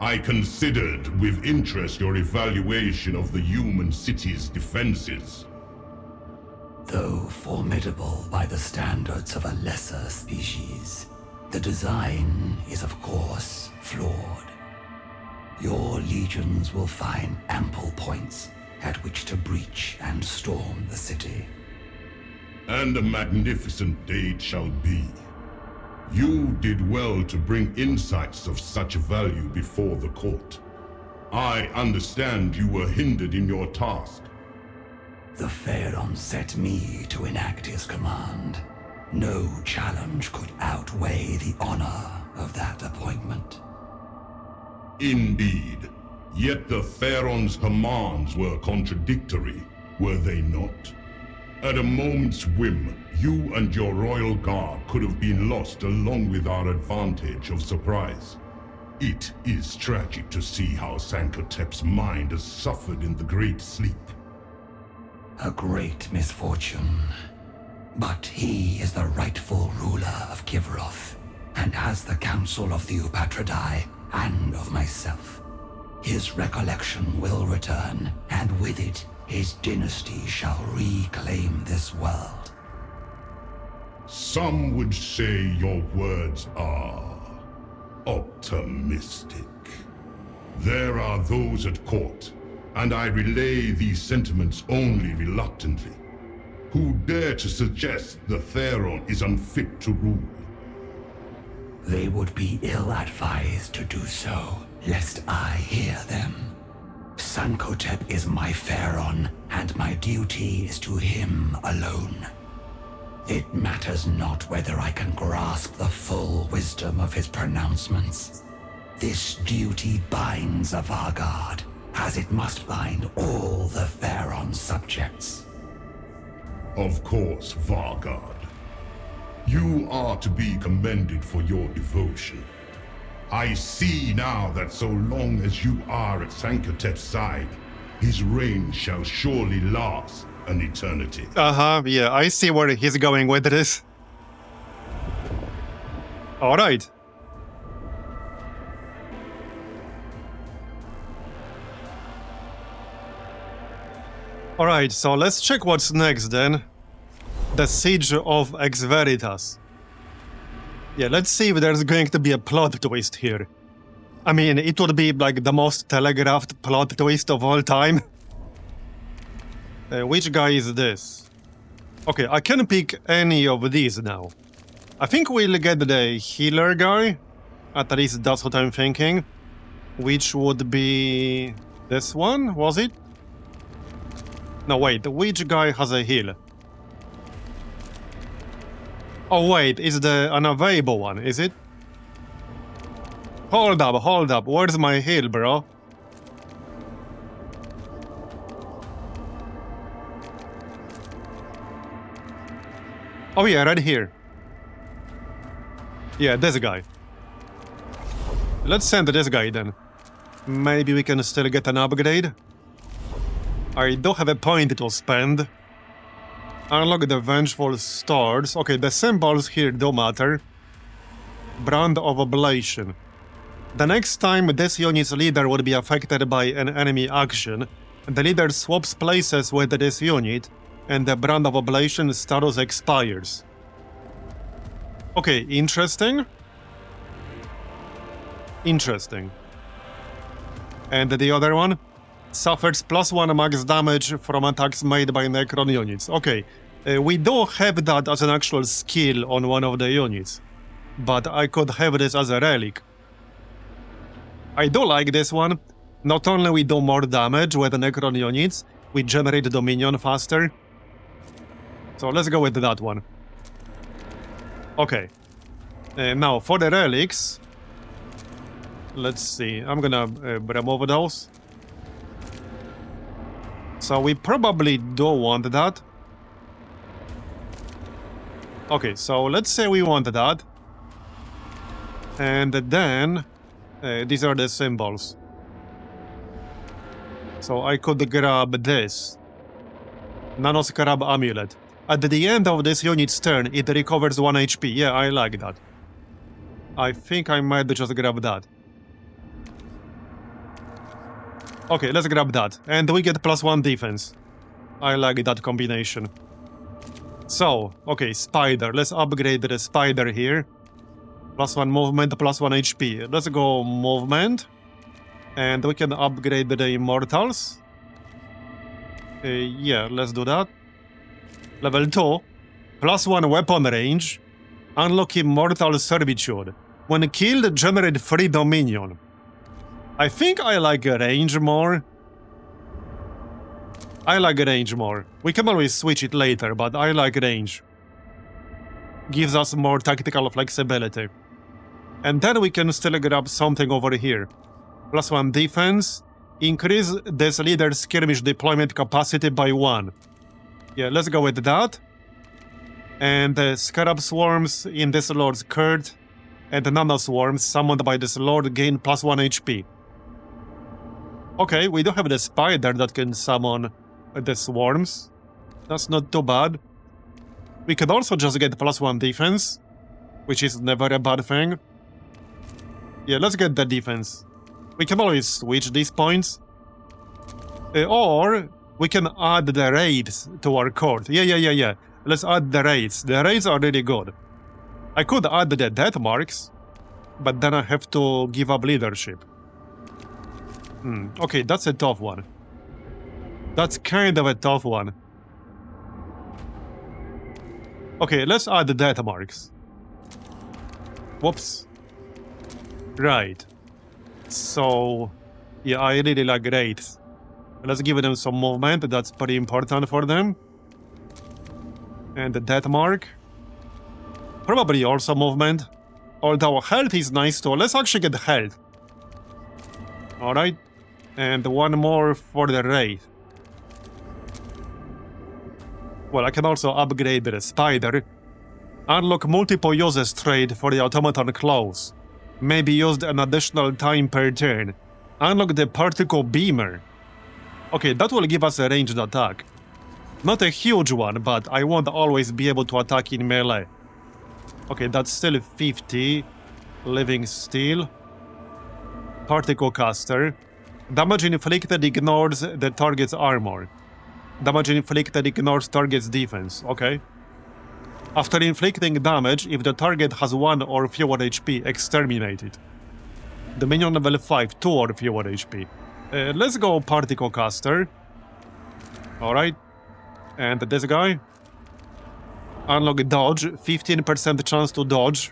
I considered with interest your evaluation of the human city's defenses. Though formidable by the standards of a lesser species, the design is of course flawed. Your legions will find ample points at which to breach and storm the city. And a magnificent day it shall be. You did well to bring insights of such value before the court. I understand you were hindered in your task. The Pharaon set me to enact his command. No challenge could outweigh the honor of that appointment. Indeed. Yet the Pharaon's commands were contradictory, were they not? At a moment's whim, you and your royal guard could have been lost along with our advantage of surprise. It is tragic to see how Sankotep's mind has suffered in the Great Sleep. A great misfortune. But he is the rightful ruler of Kivroth, and has the counsel of the Upatradai and of myself. His recollection will return, and with it, his dynasty shall reclaim this world. Some would say your words are optimistic. There are those at court, and I relay these sentiments only reluctantly, who dare to suggest the Pharaon is unfit to rule. They would be ill-advised to do so, lest I hear them. Sankotep is my Pharaon, and my duty is to him alone. It matters not whether I can grasp the full wisdom of his pronouncements. This duty binds a Vargard, as it must bind all the Pharaon's subjects. Of course, Vargard. You are to be commended for your devotion. I see now that so long as you are at Sankotep's side, his reign shall surely last an eternity. Yeah, I see where he's going with this. Alright. Alright, so let's check what's next then. The Siege of Ex Veritas. Yeah, let's see if there's going to be a plot twist here. I mean, it would be like the most telegraphed plot twist of all time. Which guy is this? Okay, I can pick any of these now. I think we'll get the healer guy. At least that's what I'm thinking. Which would be... this one, was it? No, wait, which guy has a heal? Oh wait, it's the unavailable one, is it? Hold up, where's my heal, bro? Oh yeah, right here. Yeah, this guy. Let's send this guy then. Maybe we can still get an upgrade. I do have a point to spend. Unlock the Vengeful Stars. Okay, the symbols here do matter. Brand of Oblation. The next time this unit's leader would be affected by an enemy action, the leader swaps places with this unit, and the Brand of Oblation status expires. Okay, interesting. Interesting. And the other one? Suffers +1 max damage from attacks made by Necron units. Okay, we do have that as an actual skill on one of the units, but I could have this as a relic. I do like this one. Not only we do more damage with Necron units, we generate Dominion faster. So let's go with that one. Okay, Now, for the relics, let's see. I'm gonna remove those. So we probably don't want that. Okay, so let's say we want that. And then, these are the symbols. So I could grab this. Nanoscarab amulet. At the end of this unit's turn, it recovers 1 HP. Yeah, I like that. I think I might just grab that. Okay, let's grab that. And we get +1 defense. I like that combination. So, okay, spider. Let's upgrade the spider here. +1 movement, +1 HP. Let's go movement. And we can upgrade the immortals. Yeah, let's do that. Level 2. +1 weapon range. Unlock immortal servitude. When killed, generate free dominion. I think I like range more. I like range more. We can always switch it later, but I like range. Gives us more tactical flexibility. And then we can still grab something over here. +1 defense. Increase this leader's skirmish deployment capacity by 1. Yeah, let's go with that. And the scarab swarms in this lord's court and the nano swarms summoned by this lord gain +1 HP. Okay, we do have the spider that can summon the swarms. That's not too bad. We could also just get +1 defense, which is never a bad thing. Yeah, let's get the defense. We can always switch these points. Or we can add the raids to our court. Yeah. Let's add the raids. The raids are really good. I could add the death marks, but then I have to give up leadership. Okay, that's a tough one. That's kind of a tough one. Okay, let's add the death marks. Whoops. Right. So, yeah, I really like raids. Let's give them some movement, that's pretty important for them. And the death mark. Probably also movement. Although health is nice too. Let's actually get health. Alright. And one more for the raid. Well, I can also upgrade the spider. Unlock multiple uses trade for the automaton claws. May be used an additional time per turn. Unlock the particle beamer. Okay, that will give us a ranged attack. Not a huge one, but I won't always be able to attack in melee. Okay, that's still 50. Living steel. Particle caster. Damage inflicted ignores the target's armor. Damage inflicted ignores target's defense. Okay. After inflicting damage, if the target has 1 or fewer HP, exterminate it. Dominion level 5, 2 or fewer HP. Let's go particle caster. Alright. And this guy. Unlock dodge, 15% chance to dodge.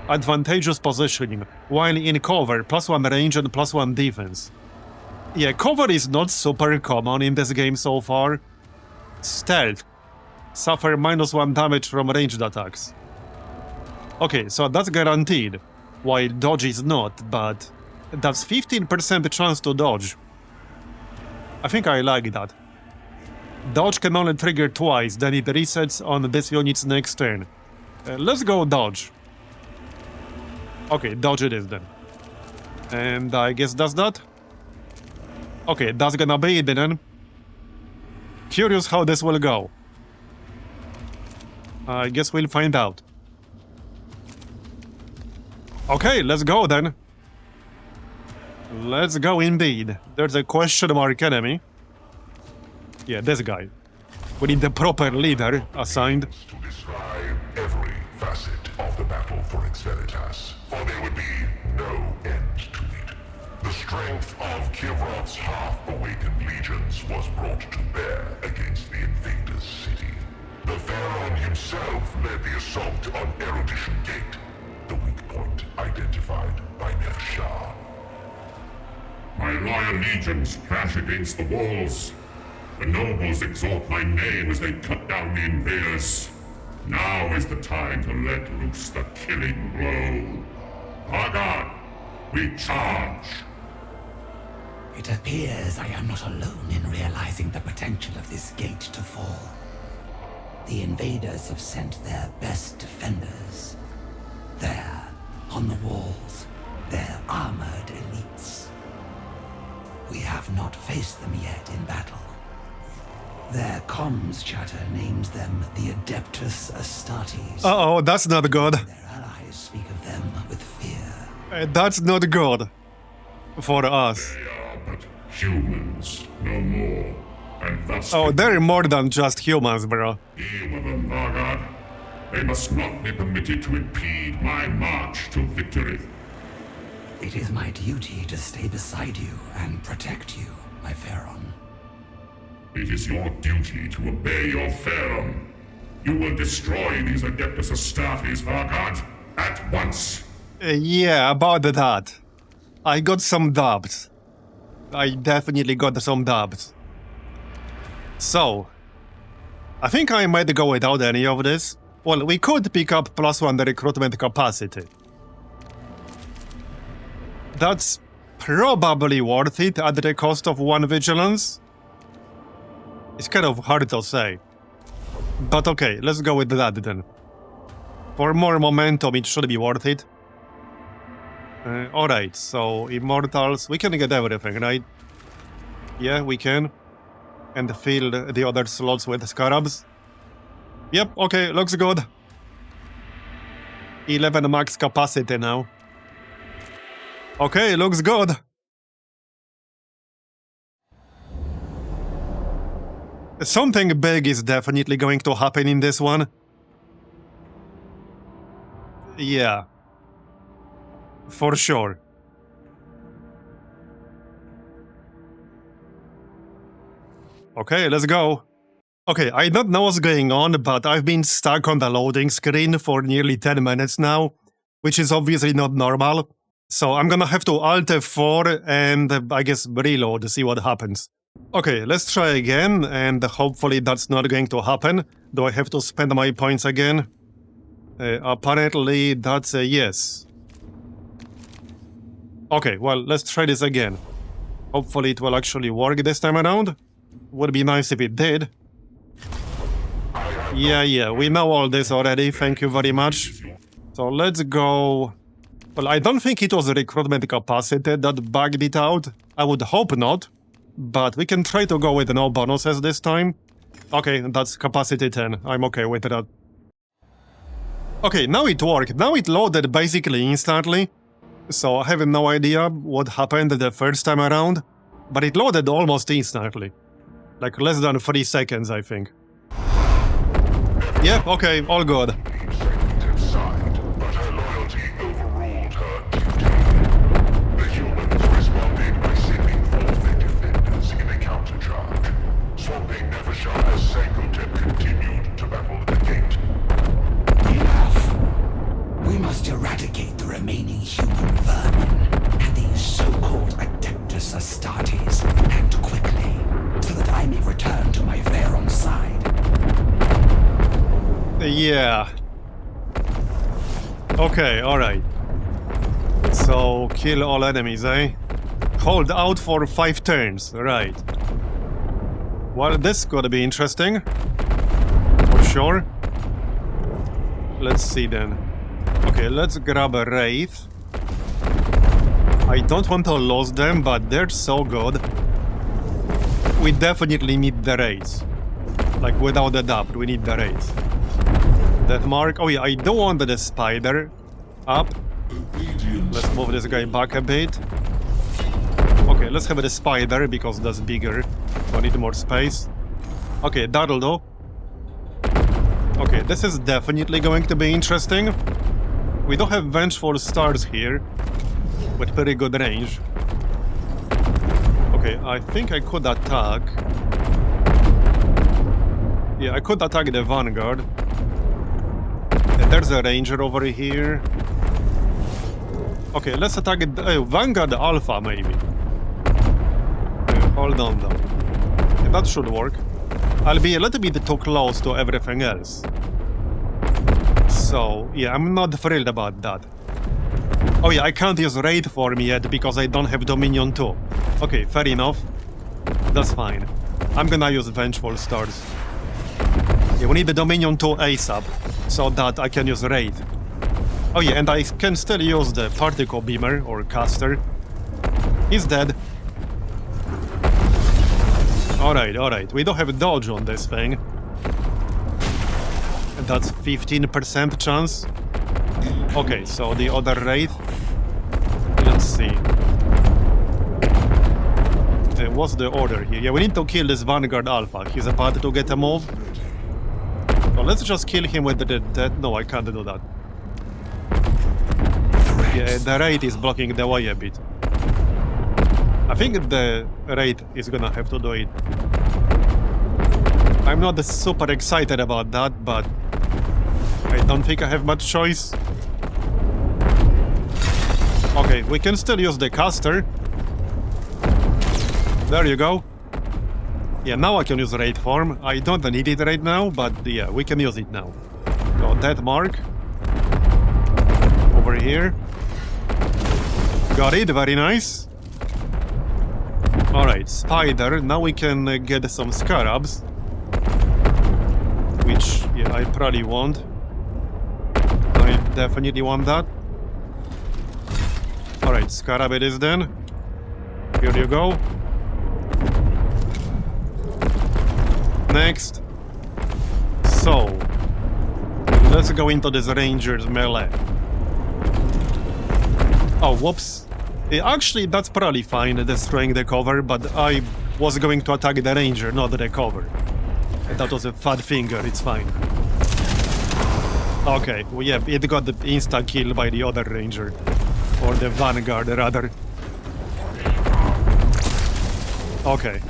Advantageous positioning. While in cover, +1 range and +1 defense. Yeah, cover is not super common in this game so far. Stealth. Suffer -1 damage from ranged attacks. Okay, so that's guaranteed. While dodge is not, but that's 15% chance to dodge. I think I like that. Dodge can only trigger twice, then it resets on this unit's next turn. Let's go dodge. Okay, dodge it is then. And I guess that's that. Okay, that's gonna be it then. Curious how this will go. I guess we'll find out. Okay, let's go then. Let's go indeed. There's a question mark enemy. Yeah, this guy. We need the proper leader assigned. To describe every facet of the battle for Infinitas, for there would be no end to it. The strength of Kivroth's half-awakened legions was brought to bear against the invaders' city. The Pharaoh himself led the assault on Erudition Gate, the weak point identified by Ner'shar. My loyal legions crash against the walls. The nobles exalt my name as they cut down the invaders. Now is the time to let loose the killing blow. Vargard, we charge! It appears I am not alone in realizing the potential of this gate to fall. The invaders have sent their best defenders. There, on the walls, their armored elites. We have not faced them yet in battle. Their comms chatter names them the Adeptus Astartes. Uh-oh, that's not good. Their allies speak of them with fear. That's not good. For us. They are but humans, no more. And thus Oh, they're more than just humans, bro. deal with them, Vargard. They must not be permitted to impede my march to victory. It is my duty to stay beside you and protect you, my Pharaon. It is your duty to obey your Pharaon. You will destroy these Adeptus Astartes, Vargard, at once. Yeah, about that. I got some doubts. I definitely got some doubts. So, I think I might go without any of this. Well, we could pick up +1 the recruitment capacity. That's probably worth it at the cost of 1 vigilance. It's kind of hard to say. But okay, let's go with that then. For more momentum, it should be worth it. Alright, so Immortals, we can get everything, right? Yeah, we can. And fill the other slots with Scarabs. Yep, okay, looks good. 11 max capacity now. Okay, looks good. Something big is definitely going to happen in this one. Yeah. For sure. Okay, let's go. Okay, I don't know what's going on, but I've been stuck on the loading screen for nearly 10 minutes now, which is obviously not normal. So I'm gonna have to Alt F4 and I guess reload to see what happens. Okay, let's try again, and hopefully that's not going to happen. Do I have to spend my points again? Apparently that's a yes. Okay, well, let's try this again. Hopefully it will actually work this time around. Would be nice if it did. Yeah, we know all this already, thank you very much. So let's go... Well, I don't think it was recruitment capacity that bugged it out. I would hope not. But we can try to go with no bonuses this time. Okay, that's capacity 10. I'm okay with that. Okay, now it worked. Now it loaded basically instantly. So I have no idea what happened the first time around. But it loaded almost instantly. Like less than 3 seconds, I think. Yep, okay, all good. Eradicate the remaining human vermin and these so-called Adeptus Astartes, and quickly, so that I may return to my Pharaon's side. Yeah. Okay, alright. So, kill all enemies, eh? Hold out for 5 turns, right. Well, this could be interesting. For sure. Let's see then. Okay, let's grab a Wraith. I don't want to lose them, but they're so good. We definitely need the Wraiths. Like, without a doubt, we need the Wraiths. That mark... Oh yeah, I don't want the spider up. Let's move this guy back a bit. Okay, let's have the spider, because that's bigger. I need more space. Okay, that'll do. Okay, this is definitely going to be interesting. We don't have Vengeful Stars here, with pretty good range. Okay, I think I could attack. Yeah, I could attack the Vanguard. And there's a Ranger over here. Okay, let's attack Vanguard Alpha, maybe. Hold on, though. Yeah, that should work. I'll be a little bit too close to everything else. So, yeah, I'm not thrilled about that. Oh yeah, I can't use Raid Form yet because I don't have Dominion 2. Okay, fair enough. That's fine. I'm gonna use Vengeful Stars. Yeah, we need the Dominion 2 ASAP, so that I can use Raid. Oh yeah, and I can still use the Particle Beamer, or Caster. He's dead. Alright, we don't have a dodge on this thing. And that's 15% chance. Okay, so the other Raid. Let's see. What's the order here? Yeah, we need to kill this Vanguard Alpha. He's about to get a move. So let's just kill him with the... No, I can't do that. Yeah, the Raid is blocking the way a bit. I think the Raid is gonna have to do it. I'm not super excited about that, but I don't think I have much choice. Okay, we can still use the Caster. There you go. Yeah, now I can use Raid Form. I don't need it right now, but yeah, we can use it now. So, Death Mark. Over here. Got it, very nice. Alright, Spider. Now we can get some Scarabs. Which, yeah, I probably want. I definitely want that. Alright, Scarab it is then. Here you go. Next. So, let's go into this Ranger's melee. Oh, whoops. Actually, that's probably fine, destroying the cover, but I was going to attack the Ranger, not the cover. That was a fat finger, it's fine. Okay, well, yeah, it got the insta-kill by the other Ranger. Or the Vanguard, rather. Okay.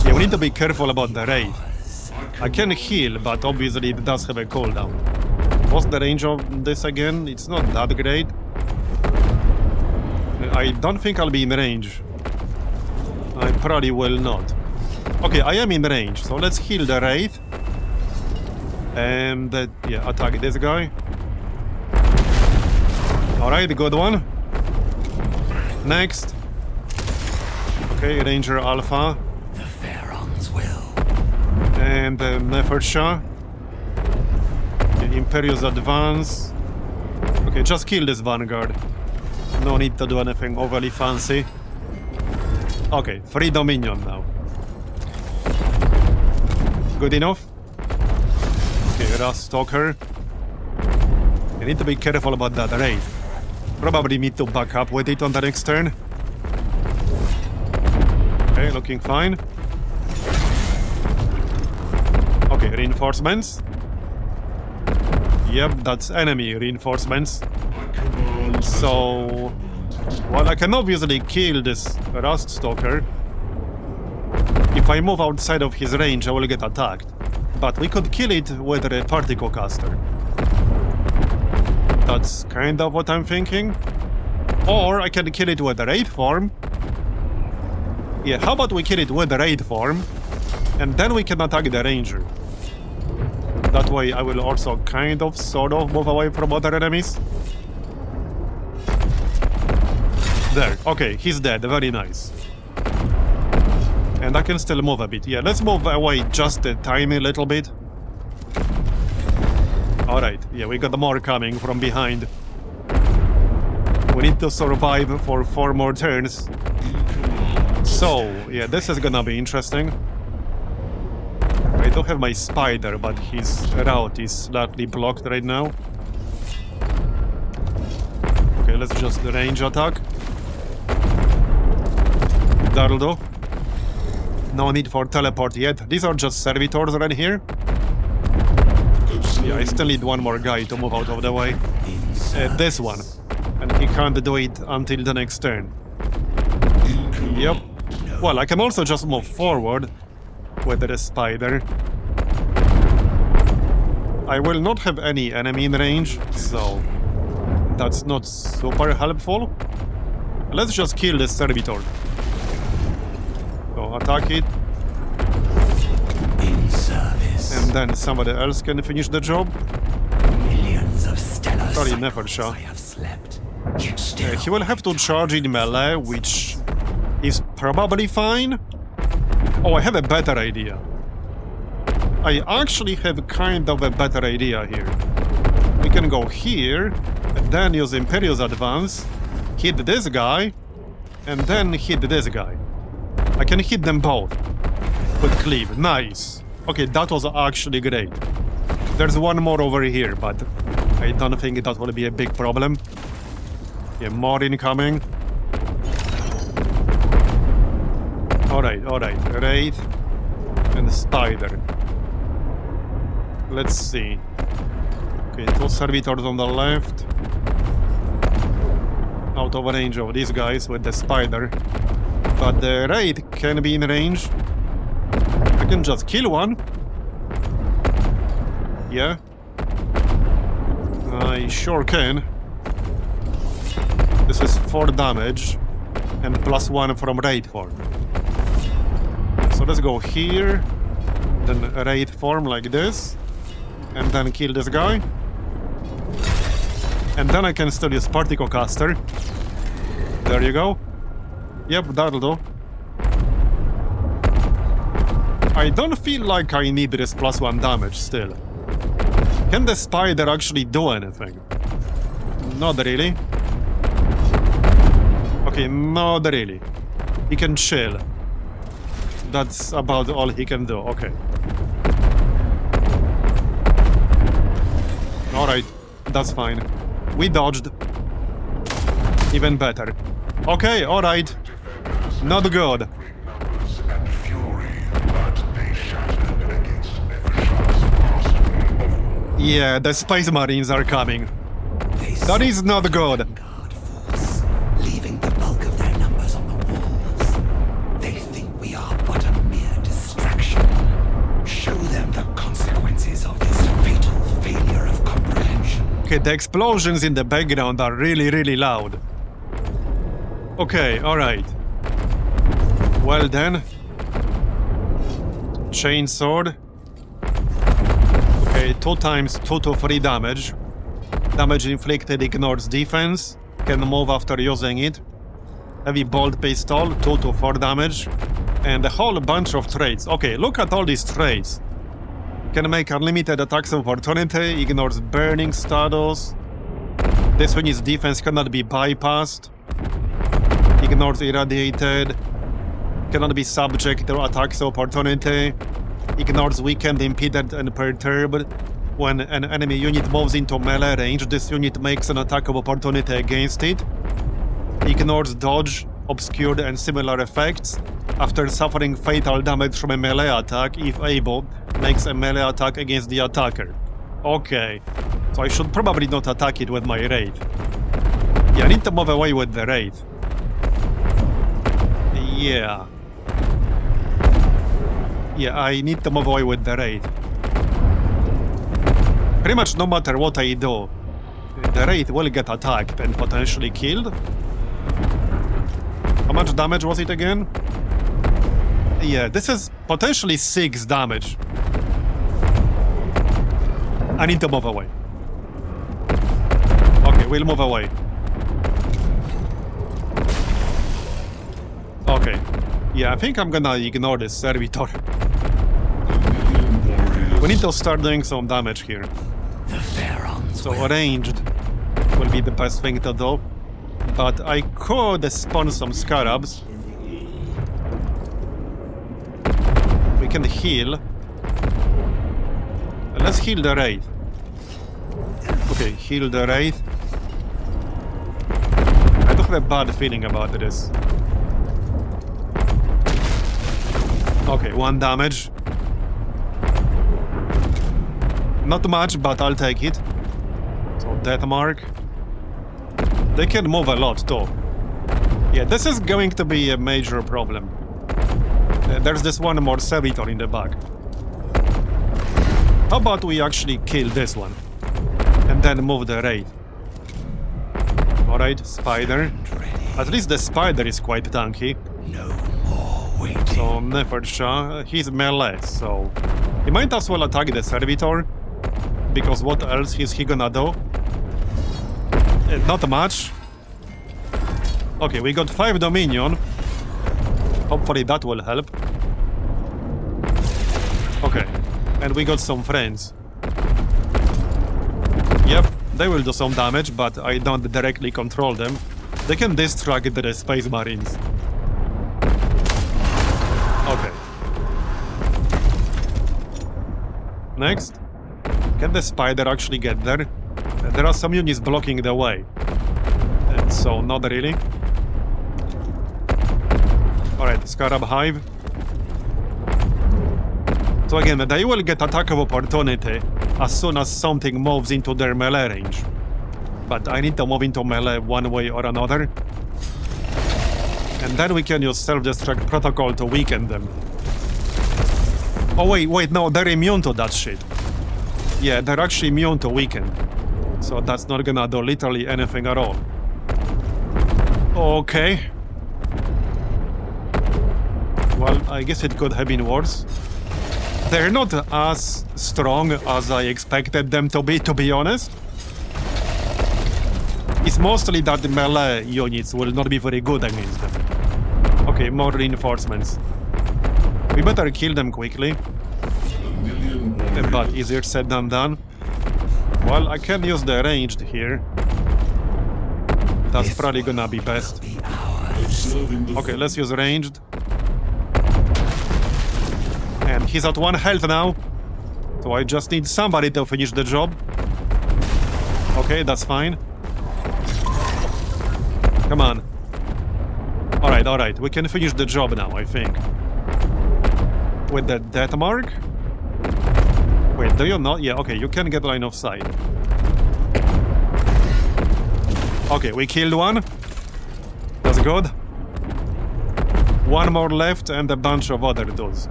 Yeah, we need to be careful about the Raid. I can heal, but obviously it does have a cooldown. What's the range of this again? It's not that great. I don't think I'll be in range. I probably will not. Okay, I am in range, so let's heal the Raid. And, yeah, attack this guy. Alright, good one. Next. Okay, Ranger Alpha. The Pharaoh's will. And Nefersha. Imperious Advance. Okay, just kill this Vanguard. No need to do anything overly fancy. Okay, free Dominion now. Good enough. Okay, Rust Stalker. You need to be careful about that Raid. Probably need to back up with it on the next turn. Okay, looking fine. Okay, reinforcements. Yep, that's enemy reinforcements. So... well, I can obviously kill this Rust Stalker. If I move outside of his range, I will get attacked. But we could kill it with a Particle Caster. That's kind of what I'm thinking. Or I can kill it with a Raid Form. Yeah, how about we kill it with a Raid Form, and then we can attack the Ranger. That way I will also kind of, sort of, move away from other enemies. There, okay, he's dead, very nice. And I can still move a bit. Yeah, let's move away just a tiny little bit. Alright, yeah, we got more coming from behind. We need to survive for 4 more turns. So, yeah, this is gonna be interesting. I don't have my Spider, but his route is slightly blocked right now. Okay, let's just range attack. That'll do. No need for teleport yet. These are just servitors right here. Yeah, I still need one more guy to move out of the way. This one. And he can't do it until the next turn. Yep. Well, I can also just move forward with the Spider. I will not have any enemy in range, so that's not super helpful. Let's just kill this servitor. So attack it. In service. And then somebody else can finish the job. Sorry, never sure. I have slept. Yet still He will have to charge in melee, which is probably fine. Oh, I have a better idea. I actually have kind of a better idea here. We can go here, and then use Imperious Advance, hit this guy, and then hit this guy. I can hit them both with cleave. Nice. Okay, that was actually great. There's one more over here, but I don't think that will be a big problem. Yeah, more incoming. Alright. Wraith and Spider. Let's see. Okay, 2 servitors on the left. Out of range of these guys with the Spider. But the Wraith can be in range. I can just kill one. Yeah. I sure can. This is 4 damage. And +1 from Wraith form. So let's go here. Then Wraith form like this. And then kill this guy. And then I can still use Particle Caster. There you go. Yep, that'll do. I don't feel like I need this +1 damage still. Can the Spider actually do anything? Not really. Okay, not really. He can chill. That's about all he can do, okay. Alright, that's fine. We dodged. Even better. Okay, alright. Not good. Yeah, the Space Marines are coming. That is not good. guard force, leaving the bulk of their numbers on the walls. They think we are but a mere distraction. Show them the consequences of this fatal failure of comprehension. Okay, the explosions in the background are really loud. Okay, alright. Well then. Chainsword. Okay, 2 times 2 to 3 damage. Damage inflicted ignores defense. Can move after using it. Heavy bolt pistol, 2 to 4 damage. And a whole bunch of traits. Okay, look at all these traits. Can make unlimited attacks of opportunity, ignores burning status. This unit's defense cannot be bypassed. Ignores irradiated. Cannot be subject to attacks of opportunity. Ignores weakened, impeded, and perturbed. When an enemy unit moves into melee range, this unit makes an attack of opportunity against it. Ignores dodge, obscured, and similar effects. After suffering fatal damage from a melee attack, if able, makes a melee attack against the attacker. Okay, so I should probably not attack it with my Wraith. Yeah, I need to move away with the Wraith. Yeah. Yeah, I need to move away with the Wraith. Pretty much no matter what I do, the Wraith will get attacked and potentially killed. How much damage was it again? Yeah, this is potentially 6 damage. I need to move away. Okay, we'll move away. Okay. Yeah, I think I'm gonna ignore this servitor. We need to start doing some damage here. The Pharaons So ranged will be the best thing to do. But I could spawn some scarabs. We can heal. Let's heal the Wraith. Okay, heal the Wraith. I don't have a bad feeling about this. Okay, 1 damage. Not much, but I'll take it. So, death mark. They can move a lot, too. Yeah, this is going to be a major problem. There's this one more servitor in the back. How about we actually kill this one? And then move the Wraith. Alright, Spider. At least the Spider is quite tanky. No more waiting. So, Nefersha, he's melee, so... He might as well attack the servitor. Because what else is he gonna do? Not much. Okay, we got 5 Dominion. Hopefully that will help. Okay, and we got some friends. Yep, they will do some damage, but I don't directly control them. They can distract the Space Marines. Okay. Next. Can the spider actually get there? There are some units blocking the way. And so, not really. Alright, Scarab Hive. So again, they will get attack of opportunity as soon as something moves into their melee range. But I need to move into melee one way or another. And then we can use self-destruct protocol to weaken them. Oh wait, no, they're immune to that shit. Yeah, they're actually immune to weaken. So that's not gonna do literally anything at all. Okay. Well, I guess it could have been worse. They're not as strong as I expected them to be honest. It's mostly that the melee units will not be very good against them. Okay, more reinforcements. We better kill them quickly. But easier said than done. Well, I can use the ranged here. That's probably gonna be best. Okay, let's use ranged. And he's at 1 health now. So I just need somebody to finish the job. Okay, that's fine. Come on. Alright, we can finish the job now, I think. With the death mark? Wait, do you not? Yeah, okay, you can get line of sight. Okay, we killed one. That's good. One more left and a bunch of other dudes.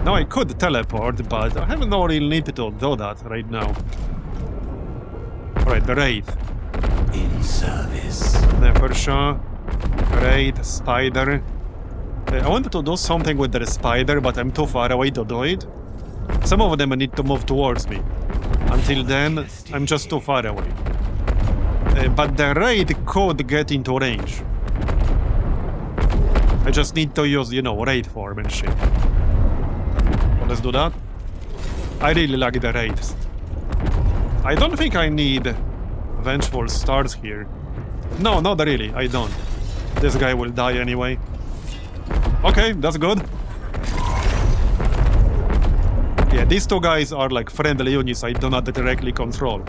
Now I could teleport, but I have no real need to do that right now. Alright, the Wraith. In service. For sure. Wraith, Spider. I wanted to do something with the Spider, but I'm too far away to do it. Some of them need to move towards me. Until then, I'm just too far away. But the Wraith could get into range. I just need to use, Wraith form and shit. So let's do that. I really like the Wraiths. I don't think I need Vengeful Stars here. No, not really, I don't. This guy will die anyway. Okay, that's good. Yeah, these two guys are like friendly units I do not directly control.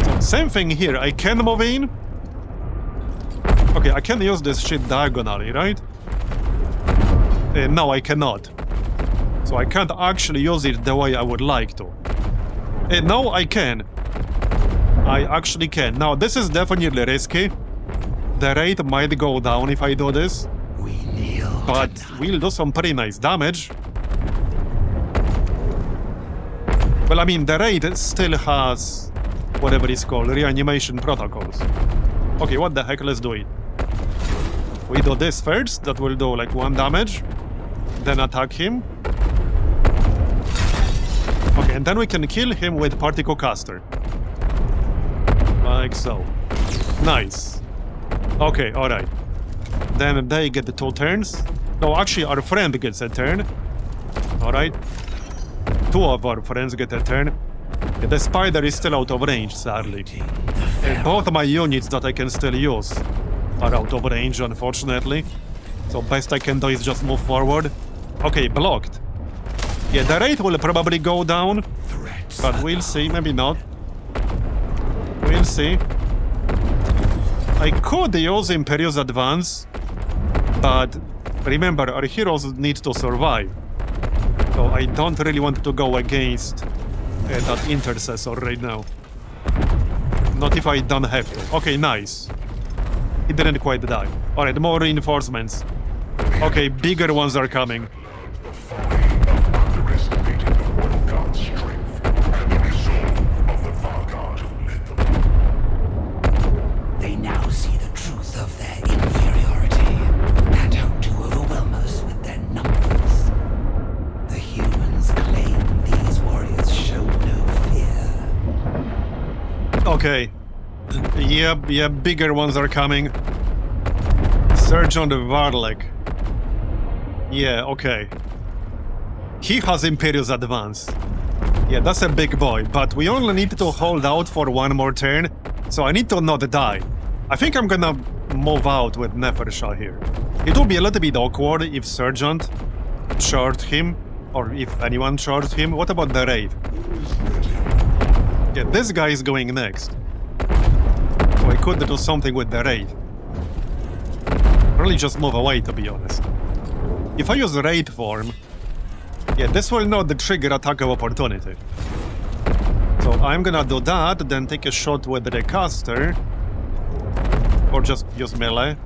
So, same thing here, I can move in. Okay, I can use this shit diagonally, right? No, I cannot. So I can't actually use it the way I would like to. No, I can. I actually can. Now, this is definitely risky. The rate might go down if I do this. But we'll do some pretty nice damage. Well, I mean, the raid still has whatever it's called, reanimation protocols. Okay, what the heck, let's do it. We do this first, that will do like 1 damage. Then attack him. Okay, and then we can kill him with Particle Caster. Like so. Nice. Okay, alright. Then they get the 2 turns. No, actually, our friend gets a turn. Alright. 2 of our friends get a turn. The spider is still out of range, sadly. Both my units that I can still use are out of range, unfortunately. So best I can do is just move forward. Okay, blocked. Yeah, the rate will probably go down. But we'll see, maybe not. We'll see. I could use Imperious Advance. But remember, our heroes need to survive. So I don't really want to go against that intercessor right now. Not if I don't have to. Okay, nice. He didn't quite die. Alright, more reinforcements. Okay, bigger ones are coming. Underestimating the Royal Guard's strength and the resolve of the Vanguard who led them. They now see the truth of their inferiority and hope to overwhelm us with their numbers. The humans claim these warriors show no fear. Okay. Yep, bigger ones are coming. Sergeant Varlek. Yeah, okay. He has Imperious Advance. Yeah, that's a big boy, but we only need to hold out for one more turn, so I need to not die. I think I'm gonna move out with Nefershah here. It will be a little bit awkward if Sergeant charged him, or if anyone charged him. What about the raid? Yeah, this guy is going next. So I could do something with the raid. Really just move away, to be honest. If I use raid form, yeah, this will not trigger attack of opportunity. So I'm gonna do that, then take a shot with the caster. Or just use melee.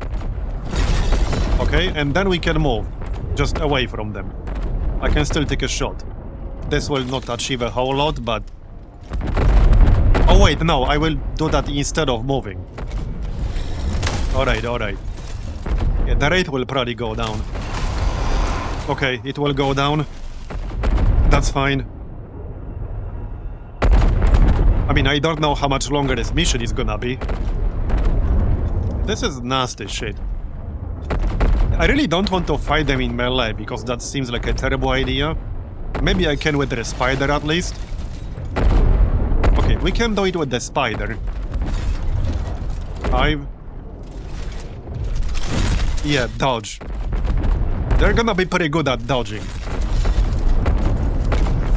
Okay, and then we can move. Just away from them. I can still take a shot. This will not achieve a whole lot, but... Oh wait, no, I will do that instead of moving. Alright. Yeah, the rate will probably go down. Okay, it will go down. That's fine. I mean, I don't know how much longer this mission is gonna be. This is nasty shit. I really don't want to fight them in melee, because that seems like a terrible idea. Maybe I can with the spider at least. Okay, we can do it with the spider. 5. Yeah, dodge. They're gonna be pretty good at dodging.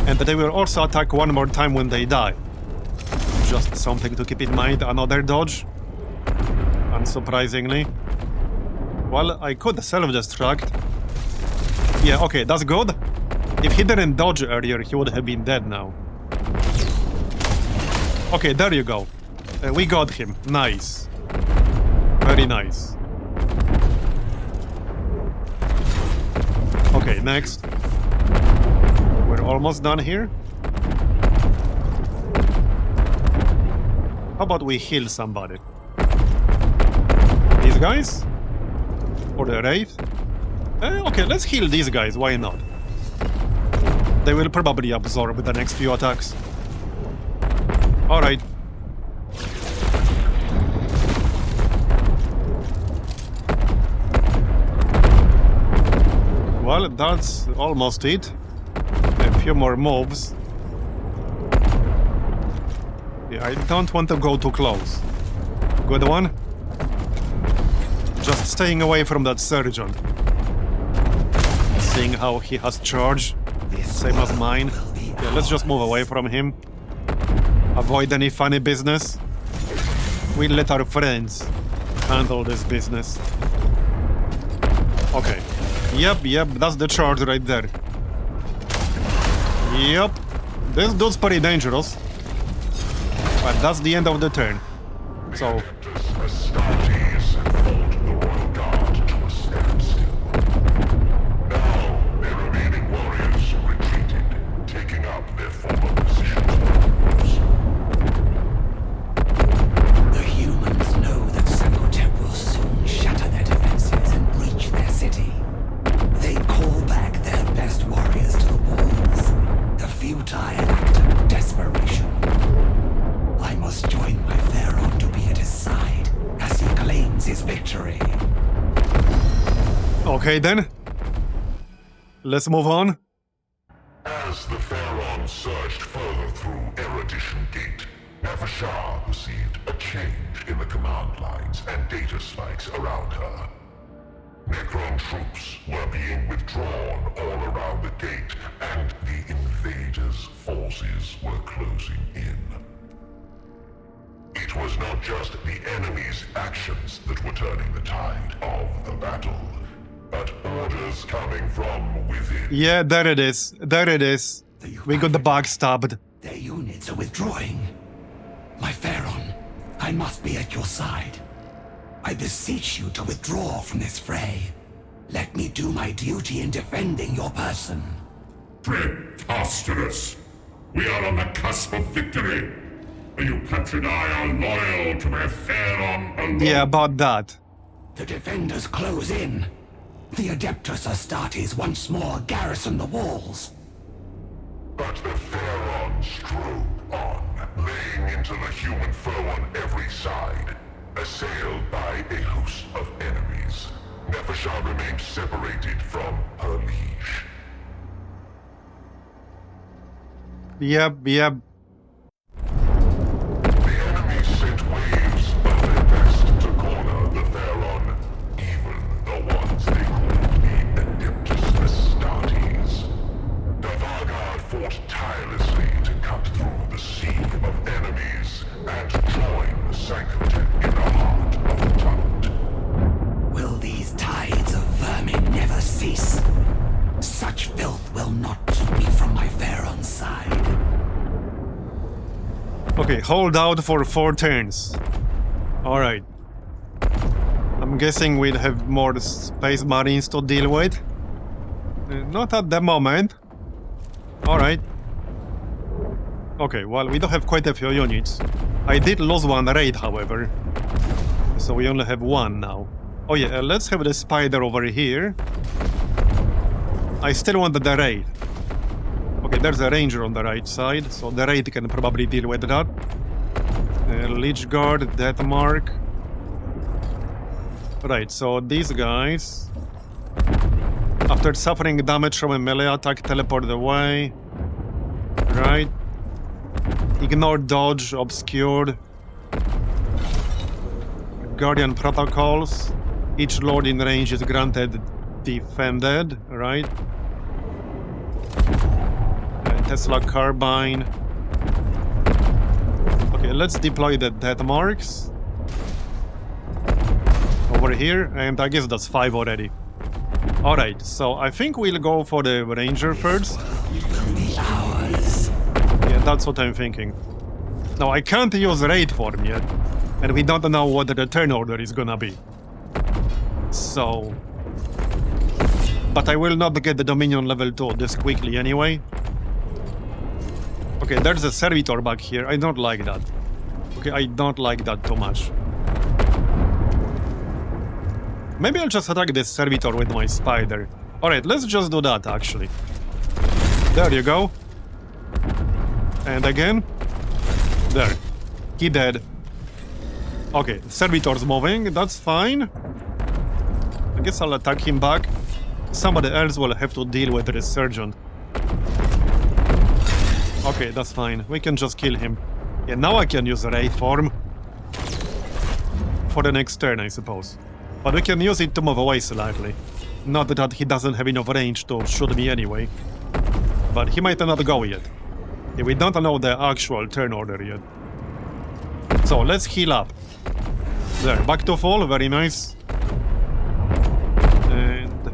And they will also attack one more time when they die. Just something to keep in mind. Another dodge. Unsurprisingly. Well, I could self-destruct. Yeah, okay, that's good. If he didn't dodge earlier, he would have been dead now. Okay, there you go. We got him. Nice. Very nice. Okay, next. We're almost done here. How about we heal somebody? These guys? Or the Wraith? Okay, let's heal these guys, why not? They will probably absorb the next few attacks. Alright. Well, that's almost it. A few more moves. Yeah, I don't want to go too close. Good one. Just staying away from that sergeant. Seeing how he has charge. Same as mine. Yeah, let's just move away from him. Avoid any funny business. We let our friends handle this business. Okay. Yep, that's the charge right there. Yep. This dude's pretty dangerous. But that's the end of the turn. So... Okay then. Let's move on. As the Pharaon surged further through Erudition Gate, Nefershah perceived a change in the command lines and data spikes around her. Necron troops were being withdrawn all around the gate, and the invaders' forces were closing in. It was not just the enemy's actions that were turning the tide of the battle, but orders coming from within. Yeah, there it is. There it is. We got the bug stabbed. Their units are withdrawing. My Pharaon, I must be at your side. I beseech you to withdraw from this fray. Let me do my duty in defending your person. Preposterous! We are on the cusp of victory. You captured I are loyal to their Pharaon alone. Yeah, about that. The defenders close in. The Adeptus Astartes once more garrison the walls. But the Pharaon strode on, laying into the human foe on every side, assailed by a host of enemies. Nephesha remained separated from her liege. Yep. The enemy sent waves of their best to corner the Theron, even the ones they called the Adeptus Mechanicus. The Vargard fought tirelessly to cut through the sea of enemies and join Sancotep in the heart of the tunnel. Will these tides of vermin never cease? Such filth will not keep me from my Theron's side. Okay, hold out for 4 turns. Alright. I'm guessing we'll have more space marines to deal with. Not at the moment. Alright. Okay, well, we do have quite a few units. I did lose one raid, however. So we only have 1 now. Oh yeah, let's have the spider over here. I still want the raid. Okay, there's a ranger on the right side, so the raid can probably deal with that. Lich Guard, Death Mark. Right, so these guys, after suffering damage from a melee attack, teleport away. Right. Ignore dodge, obscured. Guardian protocols. Each lord in range is granted defended, right? Tesla carbine. Okay, let's deploy the death marks over here, and I guess that's 5 already. Alright, so I think we'll go for the ranger first. Yeah, that's what I'm thinking. Now, I can't use raid form yet, and we don't know what the turn order is gonna be. So... But I will not get the Dominion level 2 this quickly anyway. Okay, there's a servitor back here. I don't like that. Okay, I don't like that too much. Maybe I'll just attack this servitor with my spider. Alright, let's just do that, actually. There you go. And again. There. He dead. Okay, servitor's moving. That's fine. I guess I'll attack him back. Somebody else will have to deal with the resurgent. Okay, that's fine. We can just kill him. Yeah, now I can use raid form. For the next turn, I suppose. But we can use it to move away slightly. Not that he doesn't have enough range to shoot me anyway. But he might not go yet. Yeah, we don't know the actual turn order yet. So, let's heal up. There, back to full, very nice. And...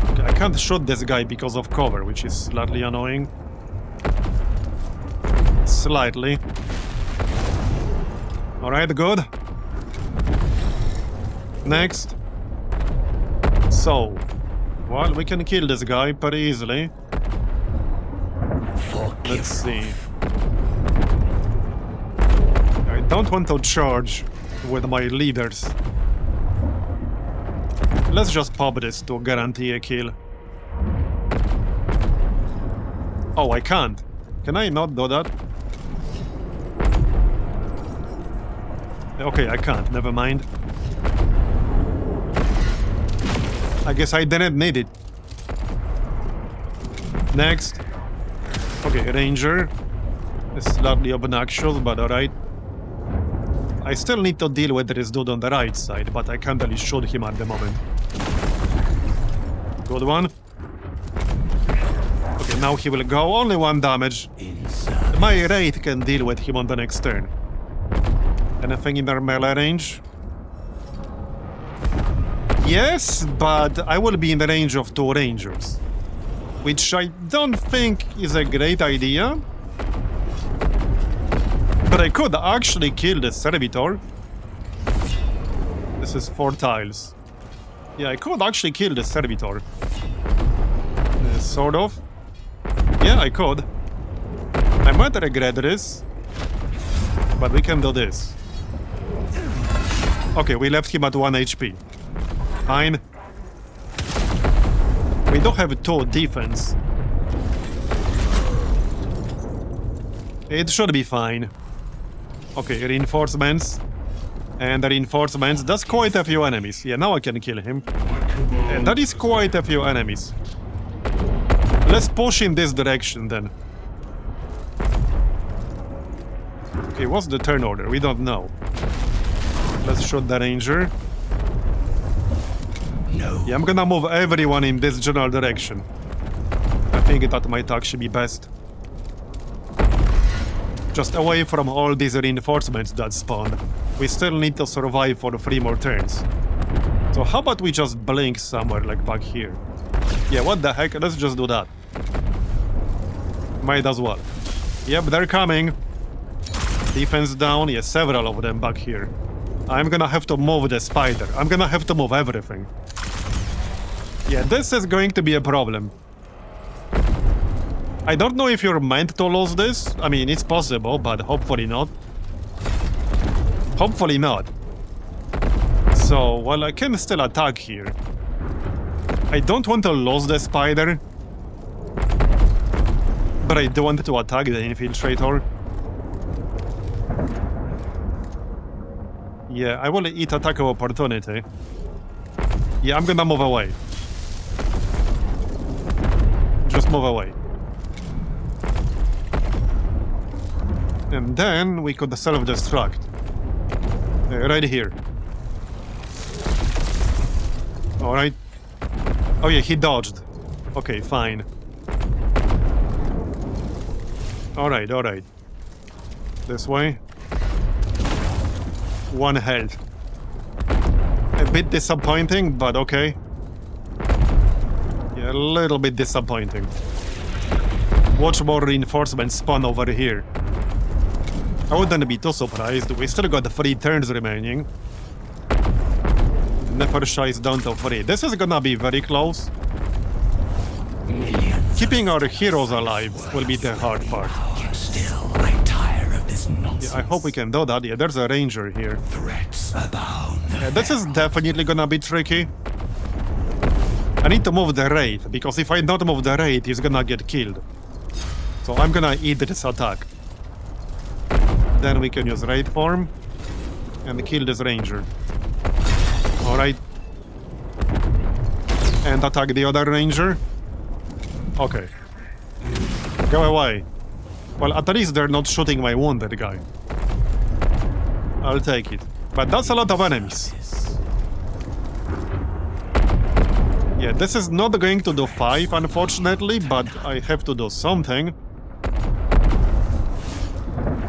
okay, I can't shoot this guy because of cover, which is slightly annoying. Slightly. Alright, good. Next. So, well, we can kill this guy pretty easily. Let's see. I don't want to charge with my leaders. Let's just pop this to guarantee a kill. Oh, I can't. Can I not do that? Okay, I can't. Never mind. I guess I didn't need it. Next. Okay, Ranger. It's slightly obnoxious, but alright. I still need to deal with this dude on the right side, but I can't really shoot him at the moment. Good one. Okay, now he will go. Only 1 damage. My raid can deal with him on the next turn. Anything in their melee range? Yes, but I will be in the range of 2 rangers. Which I don't think is a great idea. But I could actually kill the servitor. This is 4 tiles. Yeah, I could actually kill the servitor. Sort of. Yeah, I could. I might regret this. But we can do this. Okay, we left him at 1 HP. Fine. We do have 2 defense. It should be fine. Okay, reinforcements. And the reinforcements, that's quite a few enemies. Yeah, now I can kill him. And that is quite a few enemies. Let's push in this direction then. Okay, what's the turn order? We don't know. Let's shoot the ranger. No. Yeah, I'm gonna move everyone in this general direction. I think that might actually be best. Just away from all these reinforcements that spawned. We still need to survive for 3 more turns. So how about we just blink somewhere, like back here? Yeah, what the heck? Let's just do that. Might as well. Yep, they're coming. Defense down. Yeah, several of them back here. I'm gonna have to move the spider. I'm gonna have to move everything. Yeah, this is going to be a problem. I don't know if you're meant to lose this. I mean, it's possible, but hopefully not. Hopefully not. So, well, I can still attack here. I don't want to lose the spider. But I do want to attack the infiltrator. Yeah, I will eat attack of opportunity. Yeah, I'm gonna move away. Just move away. And then we could self-destruct. Right here. Alright. Oh yeah, he dodged. Okay, fine. Alright, alright. This way. 1 health. A bit disappointing, but okay. Yeah, a little bit disappointing. Watch more reinforcements spawn over here. I wouldn't be too surprised. We still got 3 turns remaining. Never shies down to 3. This is gonna be very close. Keeping our heroes alive will be the hard part. Still, I'm tired of this nonsense. Yeah, I hope we can do that. Yeah, there's a ranger here. Threats abound. Yeah, this is definitely gonna be tricky. I need to move the wraith, because if I don't move the wraith, he's gonna get killed. So I'm gonna eat this attack. Then we can use raid form and kill this ranger. Alright. And attack the other ranger. Okay. Go away. Well, at least they're not shooting my wounded guy. I'll take it. But that's a lot of enemies. Yeah, this is not going to do 5, unfortunately, but I have to do something.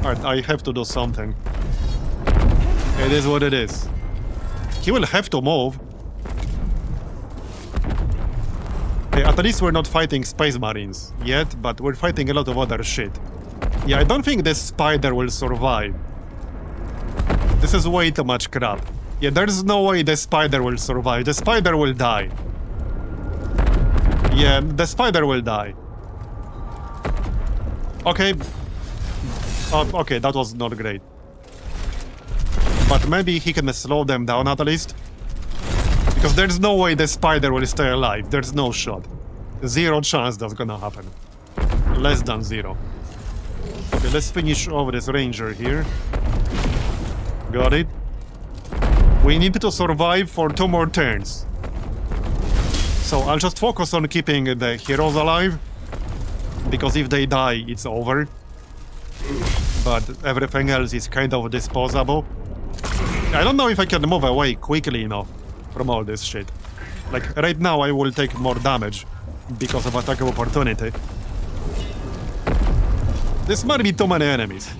Alright, I have to do something. It is what it is. He will have to move. Okay, at least we're not fighting space marines yet, but we're fighting a lot of other shit. Yeah, I don't think this spider will survive. This is way too much crap. Yeah, there's no way the spider will survive. The spider will die. Yeah, the spider will die. Okay. Oh, okay, that was not great. But maybe he can slow them down at least. Because there's no way the spider will stay alive. There's no shot. 0 chance that's gonna happen. Less than 0. Okay, let's finish off this ranger here. Got it. We need to survive for 2 more turns. So I'll just focus on keeping the heroes alive. Because if they die, it's over. But everything else is kind of disposable. I don't know if I can move away quickly enough from all this shit. Like, right now I will take more damage because of attack of opportunity. This might be too many enemies.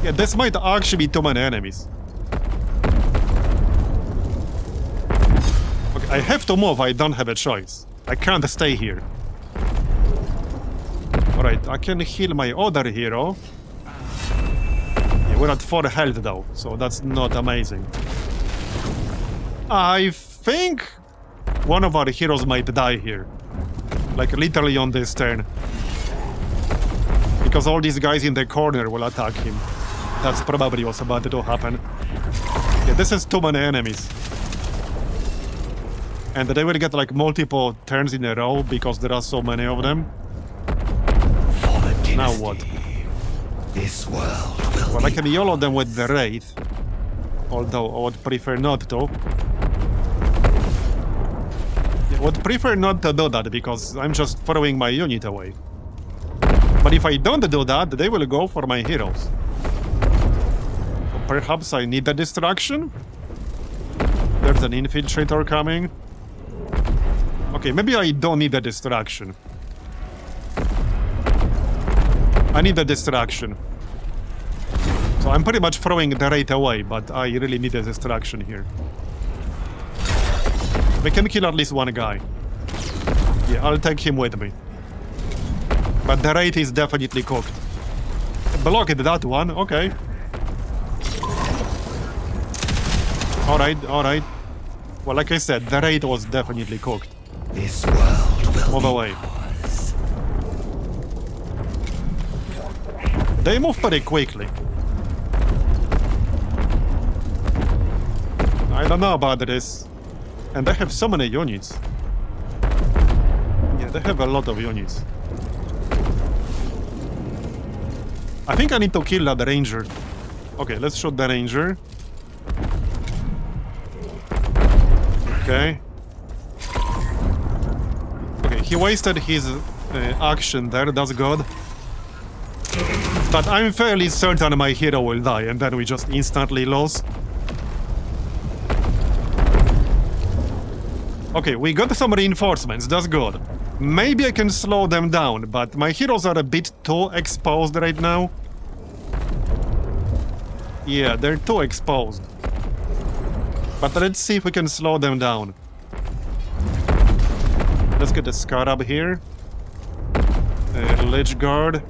Yeah, this might actually be too many enemies. Okay, I have to move, I don't have a choice. I can't stay here. Alright, I can heal my other hero. Yeah, we're at 4 health though, so that's not amazing. I think one of our heroes might die here. Like literally on this turn. Because all these guys in the corner will attack him. That's probably what's about to happen. Yeah, this is too many enemies. And they will get like multiple turns in a row because there are so many of them. Now what? This world will Well, I can YOLO them with the Wraith. Although I would prefer not to. I would prefer not to do that because I'm just throwing my unit away. But if I don't do that, they will go for my heroes. Perhaps I need a distraction? There's an infiltrator coming. Okay, maybe I don't need a distraction. I need a distraction. So I'm pretty much throwing the Wraith away, but I really need a distraction here. We can kill at least one guy. Yeah, I'll take him with me. But the Wraith is definitely cooked. Blocked that one, okay. Alright. Well, like I said, the Wraith was definitely cooked. This world will Move away. They move pretty quickly. I don't know about this. And they have so many units. Yeah, they have a lot of units. I think I need to kill that ranger. Okay, let's shoot the ranger. Okay. Okay, he wasted his action there, that's good. But I'm fairly certain my hero will die, and then we just instantly lose. Okay, we got some reinforcements, that's good. Maybe I can slow them down, but my heroes are a bit too exposed right now. Yeah, they're too exposed. But let's see if we can slow them down. Let's get the Scarab here. Lich Guard.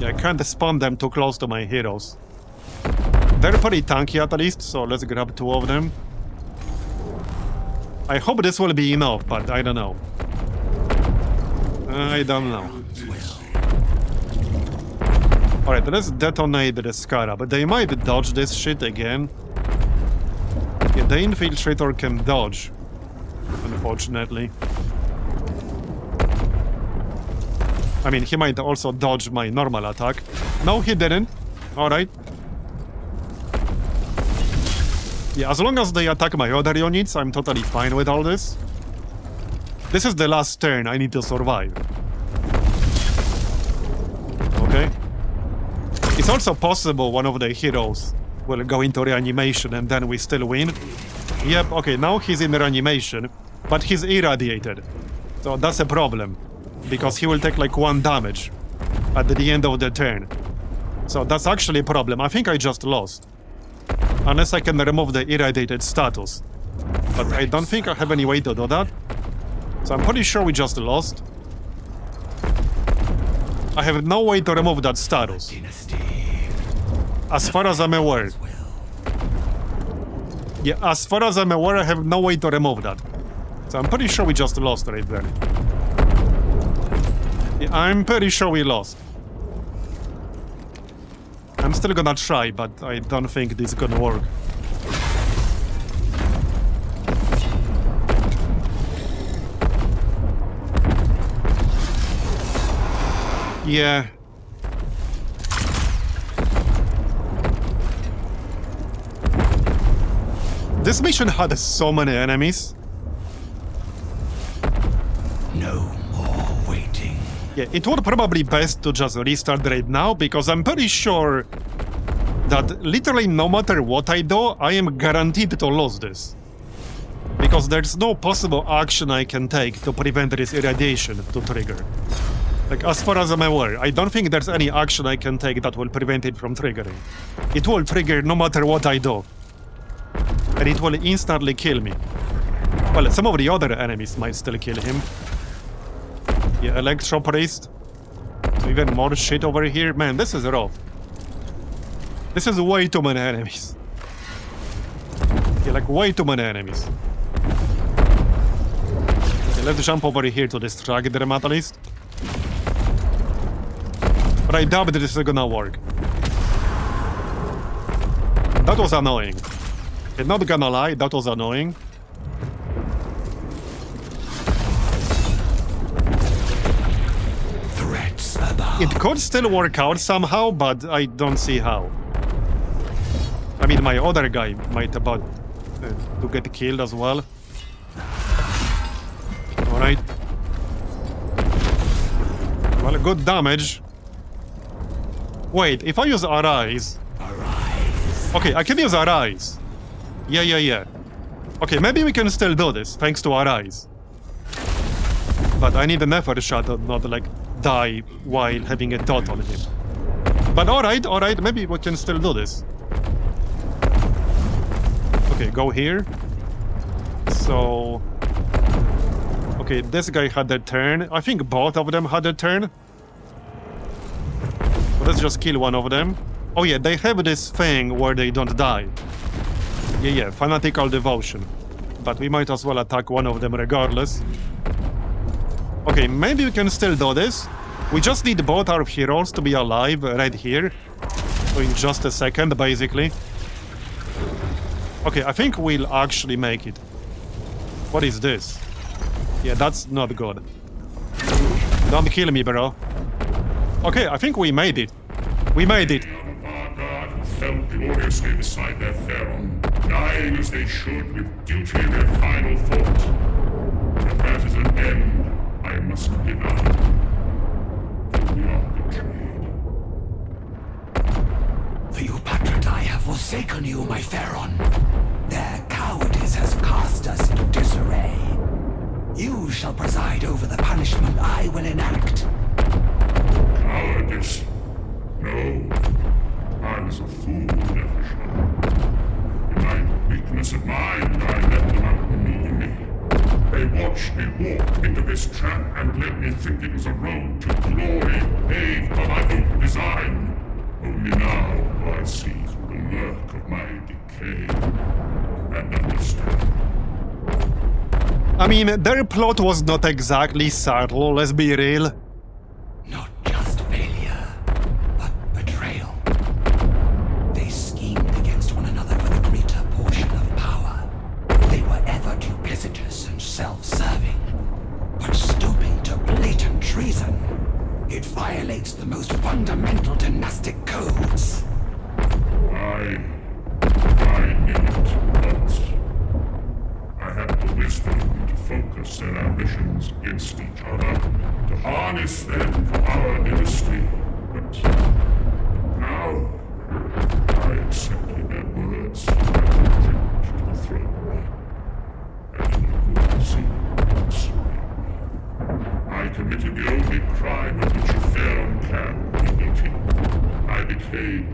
Yeah, I can't spawn them too close to my heroes. They're pretty tanky at least, so let's grab 2 of them. I hope this will be enough, but I don't know. I don't know. Alright, let's detonate the Scarab. They might dodge this shit again. Yeah, the Infiltrator can dodge, unfortunately. I mean, he might also dodge my normal attack. No, he didn't. Alright. Yeah, as long as they attack my other units, I'm totally fine with all this. This is the last turn, I need to survive. Okay. It's also possible one of the heroes will go into reanimation and then we still win. Yep, okay, now he's in reanimation, but he's irradiated. So that's a problem, because he will take like 1 damage at the end of the turn. So that's actually a problem. I think I just lost. Unless I can remove the irradiated status. But I don't think I have any way to do that. So I'm pretty sure we just lost. I have no way to remove that status. As far as I'm aware. Yeah, as far as I'm aware, I have no way to remove that. So I'm pretty sure we just lost right there. Yeah, I'm pretty sure we lost. I'm still gonna try, but I don't think this is gonna work. Yeah. This mission had so many enemies. No more waiting. Yeah, it would probably best to just restart right now, because I'm pretty sure that literally no matter what I do, I am guaranteed to lose this. Because there's no possible action I can take to prevent this irradiation to trigger. Like, as far as I'm aware, I don't think there's any action I can take that will prevent it from triggering. It will trigger no matter what I do. And it will instantly kill me. Well, some of the other enemies might still kill him. Yeah, Electro Priest. So even more shit over here. Man, this is rough. This is way too many enemies. Yeah, like way too many enemies. Okay, let's jump over here to distract them at least. But I doubt this is gonna work. That was annoying. I'm not gonna lie, that was annoying. Threats above. It could still work out somehow, but I don't see how. I mean, my other guy might about to get killed as well. Alright. Well, good damage. Wait, if I use Arise... Okay, I can use Arise. Yeah. Okay, maybe we can still do this, thanks to Arise. But I need an effort shot, not like die while having a dot on him. But alright, maybe we can still do this. Okay, go here. So... Okay, this guy had their turn. I think both of them had their turn. Let's just kill one of them. Oh yeah, they have this thing where they don't die. Yeah, fanatical devotion. But we might as well attack one of them regardless. Okay, maybe we can still do this. We just need both our heroes to be alive right here. So in just a second, basically. Okay, I think we'll actually make it. What is this? Yeah, that's not good. Don't kill me, bro. Okay, I think we made it. We made it. Our God who fell gloriously beside their Pharaon, dying as they should with duty their final thought. But that is an end I must deny. For we are betrayed. For you, Patriot, I have forsaken you, my Pharaon. Their cowardice has cast us into disarray. You shall preside over the punishment I will enact. Cowardice? No. I was a fool, Infiltration. In my weakness of mind, I let them outmaneuver me. They watched me walk into this trap and let me think it was a road to glory paved by my own design. Only now do I see through the murk of my decay and understand. I mean, their plot was not exactly subtle, let's be real. Not just failure, but betrayal. They schemed against one another for the greater portion of power. They were ever duplicitous and self-serving, but stooping to blatant treason. It violates the most fundamental dynastic codes. I knew it, but I had the wisdom to focus their ambitions against each other, to harness them for our dynasty. But now, I accepted their words and returned to the throne. And in the sea, I committed the only crime of which a Pharaon can be guilty. I became...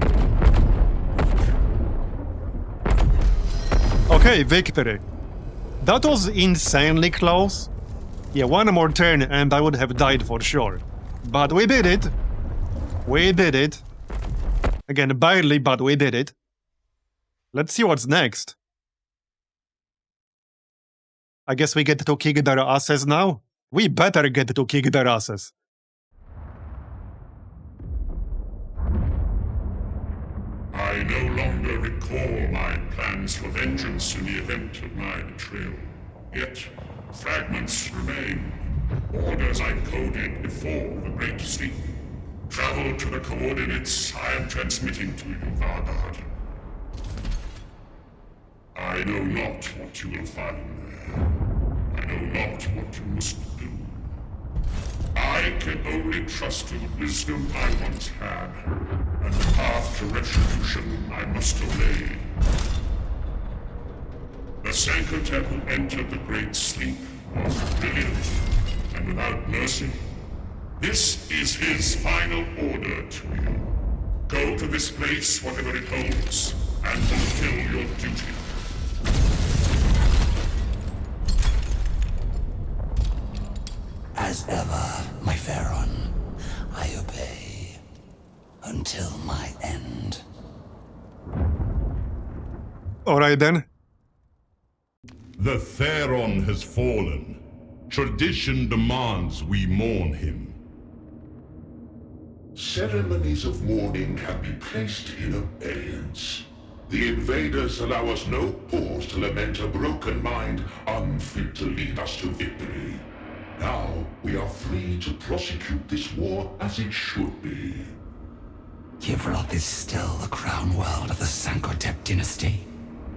Okay, victory. That was insanely close. Yeah, one more turn and I would have died for sure. But we did it. We did it. Again, barely, but we did it. Let's see what's next. I guess we get to kick their asses now? We better get to kick their asses. I no longer recall my plans for vengeance in the event of my betrayal. Yet, fragments remain. Orders I coded before the Great Sleep. Travel to the coordinates I am transmitting to you, Vargard. I know not what you will find there. I know not what you must do. I can only trust to the wisdom I once had, and the path to retribution I must obey. The Sankotep who entered the Great Sleep was brilliant and without mercy. This is his final order to you. Go to this place, whatever it holds, and fulfill your duty. As ever, my Pharaon, I obey until my end. Alright then. The Pharaon has fallen. Tradition demands we mourn him. Ceremonies of mourning can be placed in abeyance. The invaders allow us no pause to lament a broken mind unfit to lead us to victory. Now we are free to prosecute this war as it should be. Kivroth is still the crown world of the Sankotep dynasty.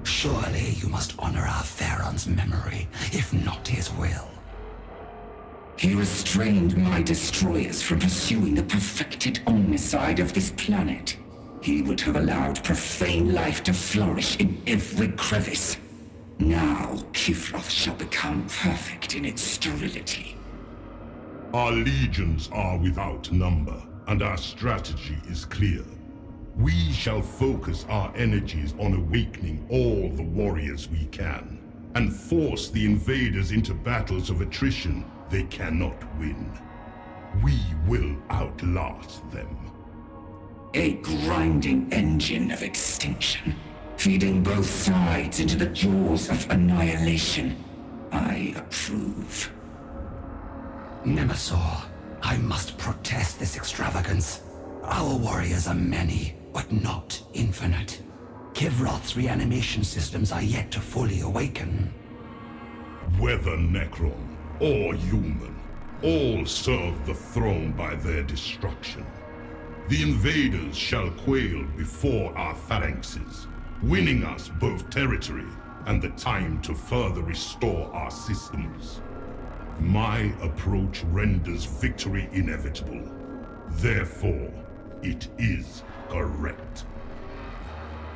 Surely you must honor our Pharaoh's memory, if not his will. He restrained my destroyers from pursuing the perfected omnicide of this planet. He would have allowed profane life to flourish in every crevice. Now, Kivroth shall become perfect in its sterility. Our legions are without number, and our strategy is clear. We shall focus our energies on awakening all the warriors we can, and force the invaders into battles of attrition they cannot win. We will outlast them. A grinding engine of extinction, feeding both sides into the jaws of annihilation. I approve. Nemesaur, I must protest this extravagance. Our warriors are many, but not infinite. Kivroth's reanimation systems are yet to fully awaken. Whether Necron or human, all serve the throne by their destruction. The invaders shall quail before our phalanxes, winning us both territory and the time to further restore our systems. My approach renders victory inevitable. Therefore, it is correct.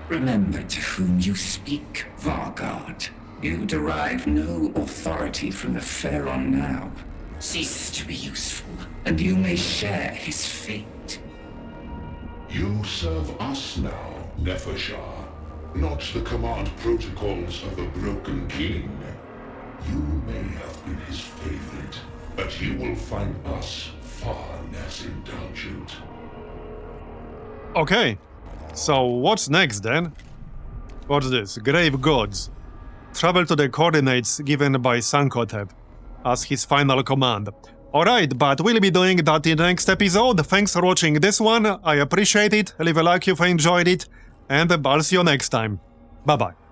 Remember to whom you speak, Vargard. You derive no authority from the Pharaoh now. Cease to be useful, and you may share his fate. You serve us now, Nefershar, not the command protocols of the Broken King. You may have been his favorite, but you will find us far less indulgent. Okay, so what's next then? What's this? Grave Gods. Travel to the coordinates given by Sankotep as his final command. Alright, but we'll be doing that in the next episode. Thanks for watching this one. I appreciate it. Leave a like if you enjoyed it. And I'll see you next time. Bye bye.